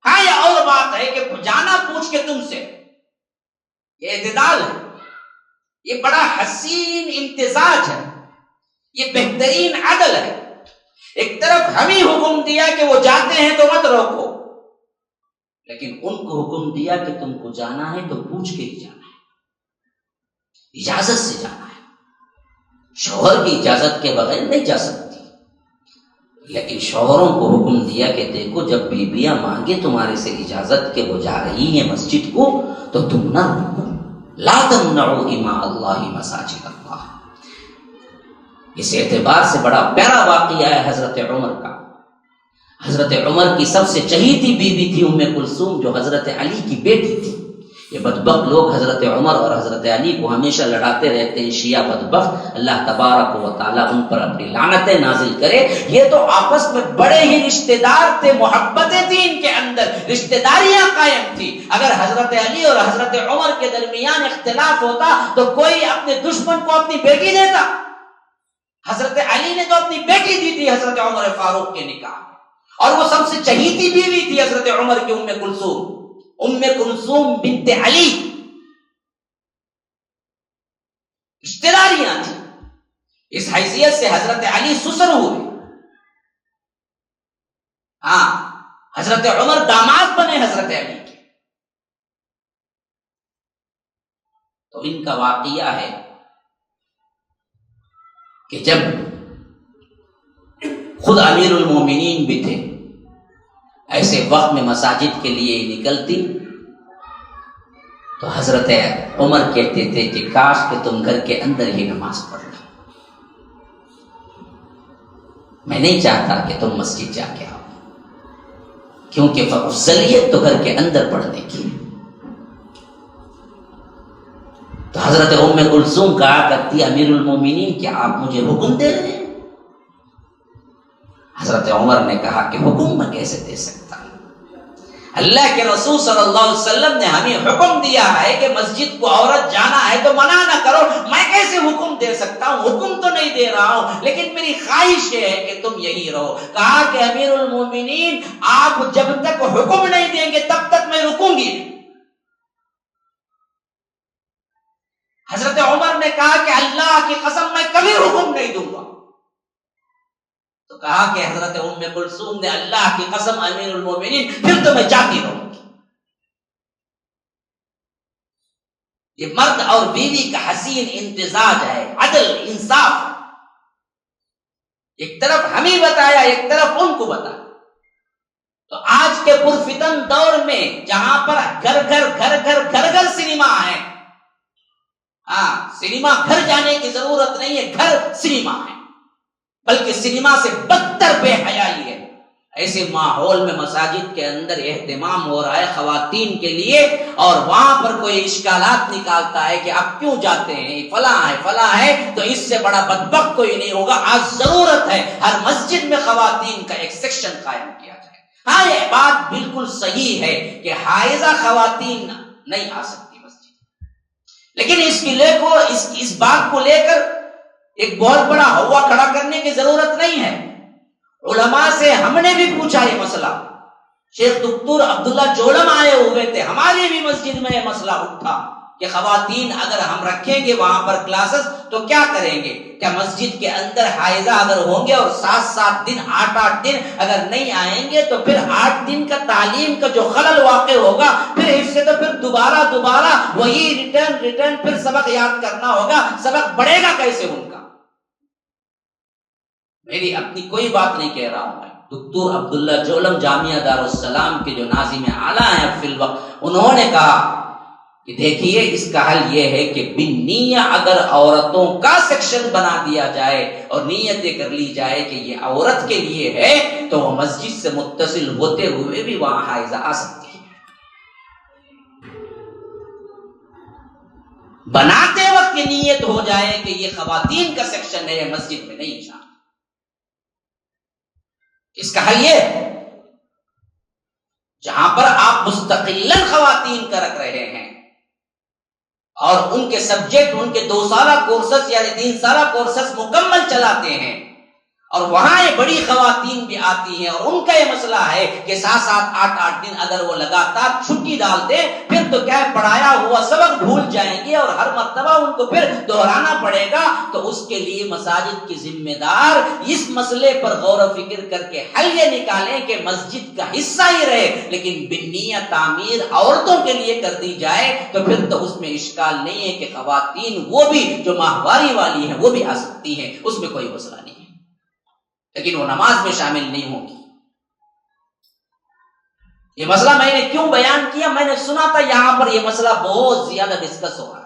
ہاں یہ اور بات ہے کہ جانا پوچھ کے تم سے، یہ اعتدال ہے، یہ بڑا حسین امتزاج ہے، یہ بہترین عدل ہے۔ ایک طرف ہمیں حکم دیا کہ وہ جاتے ہیں تو مت روکو، لیکن ان کو حکم دیا کہ تم کو جانا ہے تو پوچھ کے ہی جانا ہے، اجازت سے جانا ہے۔ شوہر کی اجازت کے بغیر نہیں جا سکتی، لیکن شوہروں کو حکم دیا کہ دیکھو جب بیویاں مانگے تمہارے سے اجازت کہ وہ جا رہی ہیں مسجد کو تو تم نہ روکو۔ لا تمنعوا اماء اللہ مساجد اللہ۔ اس اعتبار سے بڑا پیارا واقعہ ہے حضرت عمر کا۔ حضرت عمر کی سب سے چہیتی بیوی تھی ام کلثوم، جو حضرت علی کی بیٹی تھی۔ یہ بدبخت لوگ حضرت عمر اور حضرت علی کو ہمیشہ لڑاتے رہتے ہیں، شیعہ بدبخت، اللہ تبارک و تعالیٰ ان پر اپنی لعنتیں نازل کرے۔ یہ تو آپس میں بڑے ہی رشتہ دار تھے، محبتیں تھیں ان کے اندر، رشتہ داریاں قائم تھی۔ اگر حضرت علی اور حضرت عمر کے درمیان اختلاف ہوتا تو کوئی اپنے دشمن کو اپنی بیٹی دیتا؟ حضرت علی نے تو اپنی بیٹی دی تھی حضرت عمر فاروق کے نکاح میں، اور وہ سب سے چہیتی بیوی تھی حضرت عمر کی ام کلثوم، ام کلثوم بنت علی۔ رشتہ داریاں تھیں، اس حیثیت سے حضرت علی سسر ہوئے، ہاں حضرت عمر داماد بنے حضرت علی کے۔ تو ان کا واقعہ ہے کہ جب خود امیر المومنین بھی تھے، ایسے وقت میں مساجد کے لیے نکلتی تو حضرت عمر کہتے تھے کہ کاش کہ تم گھر کے اندر ہی نماز پڑھ لو، میں نہیں چاہتا کہ تم مسجد جا کے آؤ، کیونکہ افضلیت تو گھر کے اندر پڑھنے کی ہے۔ تو حضرت ام کلثوم کہا کرتی امیر المومنین کیا آپ مجھے حکم دے رہے ہیں؟ حضرت عمر نے کہا کہ حکم میں کیسے دے سکتا ہوں، اللہ کے رسول صلی اللہ علیہ وسلم نے ہمیں حکم دیا ہے کہ مسجد کو عورت جانا ہے تو منع نہ کرو، میں کیسے حکم دے سکتا ہوں؟ حکم تو نہیں دے رہا ہوں، لیکن میری خواہش ہے کہ تم یہی رہو۔ کہا کہ امیر المومنین آپ جب تک حکم نہیں دیں گے تب تک میں رکوں گی۔ حضرت عمر نے کہا کہ اللہ کی قسم میں کبھی حکم نہیں دوں گا۔ تو کہا کہ حضرت ام کلثوم نے اللہ کی قسم امیر المومنین پھر تو میں جاتی رہوں گی۔ یہ مرد اور بیوی کا حسین امتزاج ہے، عدل، انصاف، ایک طرف ہمیں بتایا ایک طرف ان کو بتایا۔ تو آج کے پرفتن دور میں جہاں پر گھر سنیما ہے، ہاں سنیما گھر جانے کی ضرورت نہیں ہے، گھر سنیما ہے، بلکہ سنیما سے بدتر بے حیائی ہے۔ ایسے ماحول میں مساجد کے اندر اہتمام ہو رہا ہے خواتین کے لیے، اور وہاں پر کوئی اشکالات نکالتا ہے کہ آپ کیوں جاتے ہیں، فلاں ہے، تو اس سے بڑا بدبخت کوئی نہیں ہوگا۔ آج ضرورت ہے ہر مسجد میں خواتین کا ایک سیکشن قائم کیا جائے، ہاں یہ بات بالکل صحیح ہے کہ حائضہ خواتین نہیں آ سکتی مسجد، لیکن اس بات کو لے کر ایک بہت بڑا ہوا کھڑا کرنے کی ضرورت نہیں ہے۔ علماء سے ہم نے بھی پوچھا یہ مسئلہ، شیخ دکتور عبداللہ جولم آئے ہوئے تھے، ہماری بھی مسجد میں یہ مسئلہ اٹھا کہ خواتین اگر ہم رکھیں گے وہاں پر کلاسز تو کیا کریں گے؟ کیا مسجد کے اندر حائضہ اگر ہوں گے اور 7 دن 8 دن اگر نہیں آئیں گے تو پھر 8 دن کا تعلیم کا جو خلل واقع ہوگا، پھر اس سے تو پھر دوبارہ وہی ریٹرن پھر سبق یاد کرنا ہوگا، سبق بڑھے گا کیسے ان کا؟ میری اپنی کوئی بات نہیں کہہ رہا ہوں میں، دکتور عبداللہ جولم جامعہ دارالسلام کے جو ناظم اعلیٰ ہیں فی الوقت، انہوں نے کہا کہ دیکھیے اس کا حل یہ ہے کہ بالنیہ اگر عورتوں کا سیکشن بنا دیا جائے اور نیت کر لی جائے کہ یہ عورت کے لیے ہے تو وہ مسجد سے متصل ہوتے ہوئے بھی وہاں حائضہ آ سکتی ہے۔ بناتے وقت یہ نیت ہو جائے کہ یہ خواتین کا سیکشن ہے، مسجد میں نہیں جانا۔ اس کا حل یہ ہے جہاں پر آپ مستقلاً خواتین کا رکھ رہے ہیں اور ان کے سبجیکٹ، ان کے 2 سالہ کورسز یعنی 3 سالہ کورسز مکمل چلاتے ہیں، اور وہاں یہ بڑی خواتین بھی آتی ہیں اور ان کا یہ مسئلہ ہے کہ 7 8 دن اگر وہ لگاتار چھٹی ڈال دیں پھر تو کیا پڑھایا ہوا سبق بھول جائیں گے اور ہر مرتبہ ان کو پھر دہرانا پڑے گا۔ تو اس کے لیے مساجد کی ذمہ دار اس مسئلے پر غور و فکر کر کے حل یہ نکالیں کہ مسجد کا حصہ ہی رہے لیکن بنیہ تعمیر عورتوں کے لیے کر دی جائے، تو پھر تو اس میں اشکال نہیں ہے کہ خواتین وہ بھی جو ماہواری والی ہیں وہ بھی آ سکتی ہیں، اس میں کوئی مسئلہ نہیں ہے، لیکن وہ نماز میں شامل نہیں ہوگی۔ یہ مسئلہ میں نے کیوں بیان کیا؟ میں نے سنا تھا یہاں پر یہ مسئلہ بہت زیادہ ڈسکس ہو رہا ہے،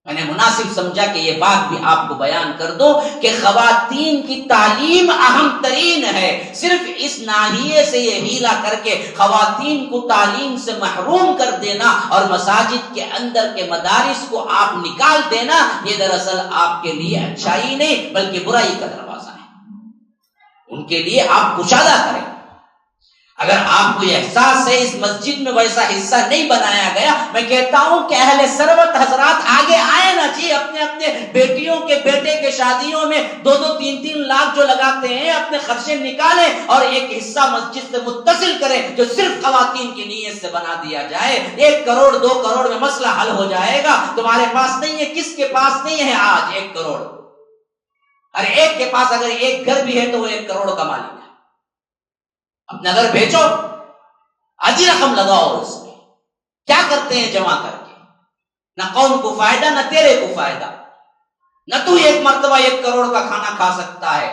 میں نے مناسب سمجھا کہ یہ بات بھی آپ کو بیان کر دو کہ خواتین کی تعلیم اہم ترین ہے۔ صرف اس ناحیے سے یہ ہیلا کر کے خواتین کو تعلیم سے محروم کر دینا اور مساجد کے اندر کے مدارس کو آپ نکال دینا، یہ دراصل آپ کے لیے اچھائی نہیں بلکہ برائی کا دروازہ ہے۔ ان کے لیے آپ کشادہ کریں۔ اگر آپ کو یہ احساس ہے اس مسجد میں ویسا حصہ نہیں بنایا گیا، میں کہتا ہوں کہ اہل ثروت حضرات آگے آئے نا جی، اپنے بیٹیوں کے بیٹے کے شادیوں میں 2-2 3-3 لاکھ جو لگاتے ہیں اپنے خرچے نکالیں اور ایک حصہ مسجد سے متصل کریں جو صرف خواتین کی نیت سے بنا دیا جائے۔ 1 کروڑ 2 کروڑ میں مسئلہ حل ہو جائے گا۔ تمہارے پاس نہیں ہے، کس کے پاس نہیں ہے آج 1 کروڑ؟ ارے ایک کے پاس اگر ایک گھر بھی ہے تو وہ 1 کروڑ کا مالک ہے۔ اپنا گھر بیچو، آدھی رقم لگاؤ، اس میں کیا کرتے ہیں جمع کر کے؟ نہ قوم کو فائدہ نہ تیرے کو فائدہ، نہ تو 1 مرتبہ 1 کروڑ کا کھانا کھا سکتا ہے،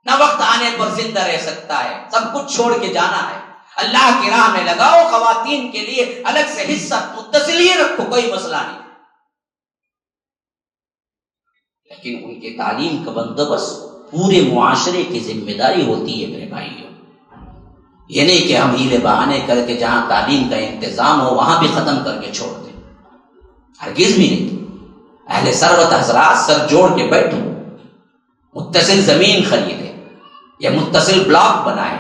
نہ وقت آنے پر زندہ رہ سکتا ہے، سب کچھ چھوڑ کے جانا ہے۔ اللہ کی راہ میں لگاؤ، خواتین کے لیے الگ سے حصہ متصل ہی رکھو، کوئی مسئلہ نہیں، لیکن ان کے تعلیم کا بندوبست پورے معاشرے کی ذمہ داری ہوتی ہے میرے بھائیوں۔ یہ نہیں کہ ہم ہیلے بہانے کر کے جہاں تعلیم کا انتظام ہو وہاں بھی ختم کر کے چھوڑ دیں، ہرگز بھی نہیں۔ اہل ثروت حضرات سر جوڑ کے بیٹھے، متصل زمین خریدے یا متصل بلاک بنائے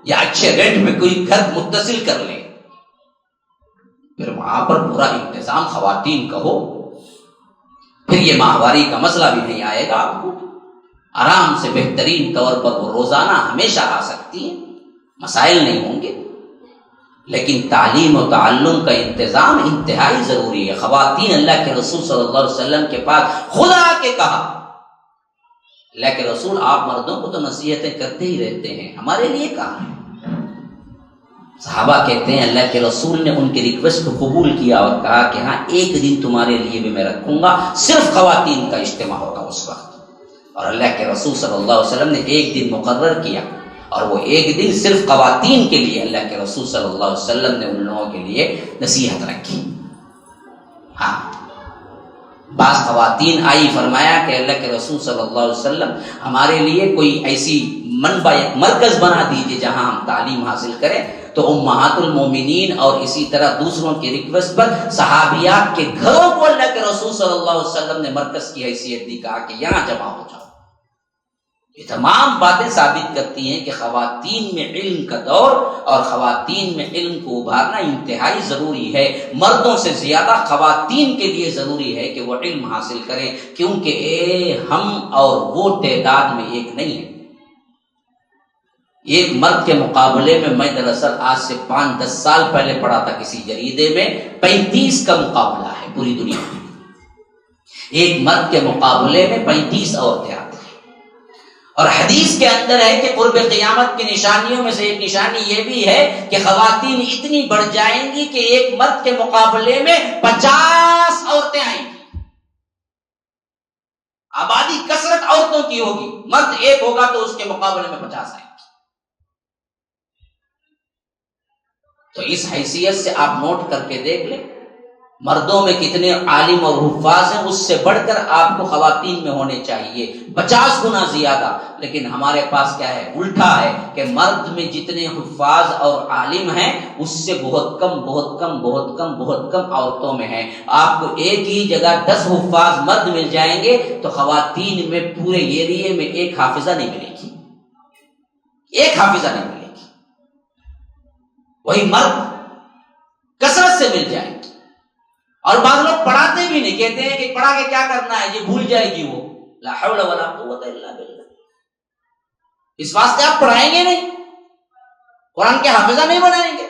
یا اچھے ریٹ میں کوئی گھر متصل کر لیں، پھر وہاں پر پورا انتظام خواتین کا ہو، پھر یہ ماہواری کا مسئلہ بھی نہیں آئے گا آپ کو، آرام سے بہترین طور پر وہ روزانہ ہمیشہ آ سکتی ہیں، مسائل نہیں ہوں گے۔ لیکن تعلیم و تعلم کا انتظام انتہائی ضروری ہے۔ خواتین اللہ کے رسول صلی اللہ علیہ وسلم کے پاس خود آ کے کہا، اللہ کے رسول آپ مردوں کو تو نصیحتیں کرتے ہی رہتے ہیں، ہمارے لیے کہا ہے؟ صحابہ کہتے ہیں اللہ کے رسول نے ان کی ریکویسٹ کو قبول کیا اور کہا کہ ہاں 1 دن تمہارے لیے بھی میں رکھوں گا، صرف خواتین کا اجتماع ہوگا اس وقت۔ اور اللہ کے رسول صلی اللہ علیہ وسلم نے 1 دن مقرر کیا اور وہ 1 دن صرف خواتین کے لیے اللہ کے رسول صلی اللہ علیہ وسلم نے ان لوگوں کے لیے نصیحت رکھی۔ ہاں بعض خواتین آئی، فرمایا کہ اللہ کے رسول صلی اللہ علیہ وسلم ہمارے لیے کوئی ایسی منبع، ایک مرکز بنا دیجیے جہاں ہم تعلیم حاصل کریں۔ تو امہات المومنین اور اسی طرح دوسروں کی ریکویسٹ پر صحابیات کے گھروں کو اللہ کے رسول صلی اللہ علیہ وسلم نے مرکز کی حیثیت دی، کہا کہ یہاں جمع ہو جاؤ، یہ تمام باتیں ثابت کرتی ہیں کہ خواتین میں علم کا دور اور خواتین میں علم کو ابھارنا انتہائی ضروری ہے. مردوں سے زیادہ خواتین کے لیے ضروری ہے کہ وہ علم حاصل کریں، کیونکہ ہم اور وہ تعداد میں ایک نہیں ہے. ایک مرد کے مقابلے میں دراصل آج سے 5-10 سال پہلے پڑھا تھا کسی جریدے میں 35 کا مقابلہ ہے پوری دنیا میں. ایک مرد کے مقابلے میں 35 عورتیں آتی ہیں. اور حدیث کے اندر ہے کہ قرب قیامت کی نشانیوں میں سے ایک نشانی یہ بھی ہے کہ خواتین اتنی بڑھ جائیں گی کہ ایک مرد کے مقابلے میں 50 عورتیں آئیں گی. آبادی کثرت عورتوں کی ہوگی، مرد ایک ہوگا تو اس کے مقابلے میں 50 آئیں گی. تو اس حیثیت سے آپ نوٹ کر کے دیکھ لیں مردوں میں کتنے عالم اور حفاظ ہیں، اس سے بڑھ کر آپ کو خواتین میں ہونے چاہیے 50 گنا زیادہ. لیکن ہمارے پاس کیا ہے؟ الٹا ہے کہ مرد میں جتنے حفاظ اور عالم ہیں اس سے بہت کم بہت کم بہت کم بہت کم عورتوں میں ہیں. آپ کو ایک ہی جگہ 10 حفاظ مرد مل جائیں گے تو خواتین میں پورے ایریے میں ایک حافظہ نہیں ملے گی، ایک حافظہ نہیں ملے گی. وہی مرد کثرت سے مل جائیں گے. اور بعض لوگ پڑھاتے بھی نہیں، کہتے ہیں کہ پڑھا کے کیا کرنا ہے، یہ بھول جائے گی وہ. لا حول ولا قوت الا باللہ. اس واسطے آپ پڑھائیں گے نہیں، قرآن کے حافظہ نہیں بنائیں گے.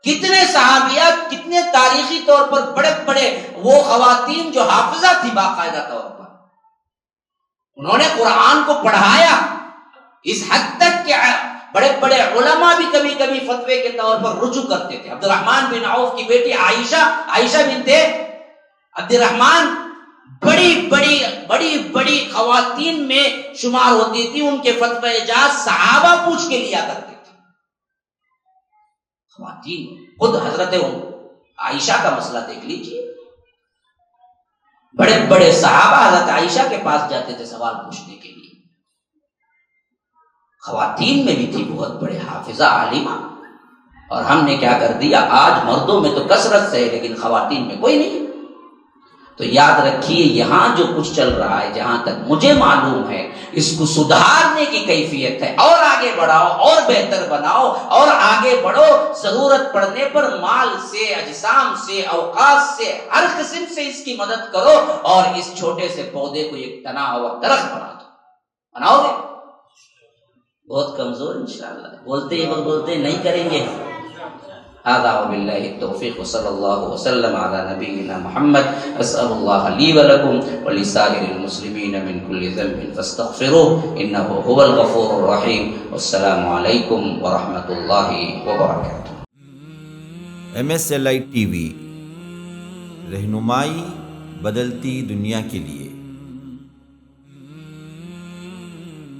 کتنے صحابیات، کتنے تاریخی طور پر بڑے بڑے وہ خواتین جو حافظہ تھی باقاعدہ طور پر، انہوں نے قرآن کو پڑھایا اس حد تک کہ بڑے بڑے علماء بھی کبھی کبھی فتوے کے طور پر رجوع کرتے تھے. عبد الرحمن بن عوف کی بیٹی عائشہ بنت عبد الرحمن بڑی بڑی خواتین میں شمار ہوتی تھی. ان کے فتوے جات صحابہ پوچھ کے لیا کرتے تھے. خواتین خود حضرت عائشہ کا مسئلہ دیکھ لیجیے، بڑے بڑے صحابہ حضرت عائشہ کے پاس جاتے تھے سوال پوچھنے کے لیے. خواتین میں بھی تھی بہت بڑے حافظہ عالمہ. اور ہم نے کیا کر دیا، آج مردوں میں تو کثرت سے ہے لیکن خواتین میں کوئی نہیں. تو یاد رکھیے یہاں جو کچھ چل رہا ہے، جہاں تک مجھے معلوم ہے، اس کو سدھارنے کی کیفیت ہے. اور آگے بڑھاؤ اور بہتر بناؤ اور آگے بڑھو. ضرورت پڑنے پر مال سے، اجسام سے، اوقات سے، ہر قسم سے اس کی مدد کرو اور اس چھوٹے سے پودے کو ایک تنا اور درخت بنا دو. بناؤ گے؟ بہت کمزور انشاءاللہ، بولتے ہی وقت بولتے نہیں کریں گے. هذا وبالله التوفيق وصلى الله وسلم على نبينا محمد. اسال الله لي ولكم ولسائر المسلمين من كل ذنب فاستغفروه انه هو الغفور الرحيم. والسلام عليكم ورحمة الله وبركاته. MSLI TV رہنمائی بدلتی دنیا کے لیے.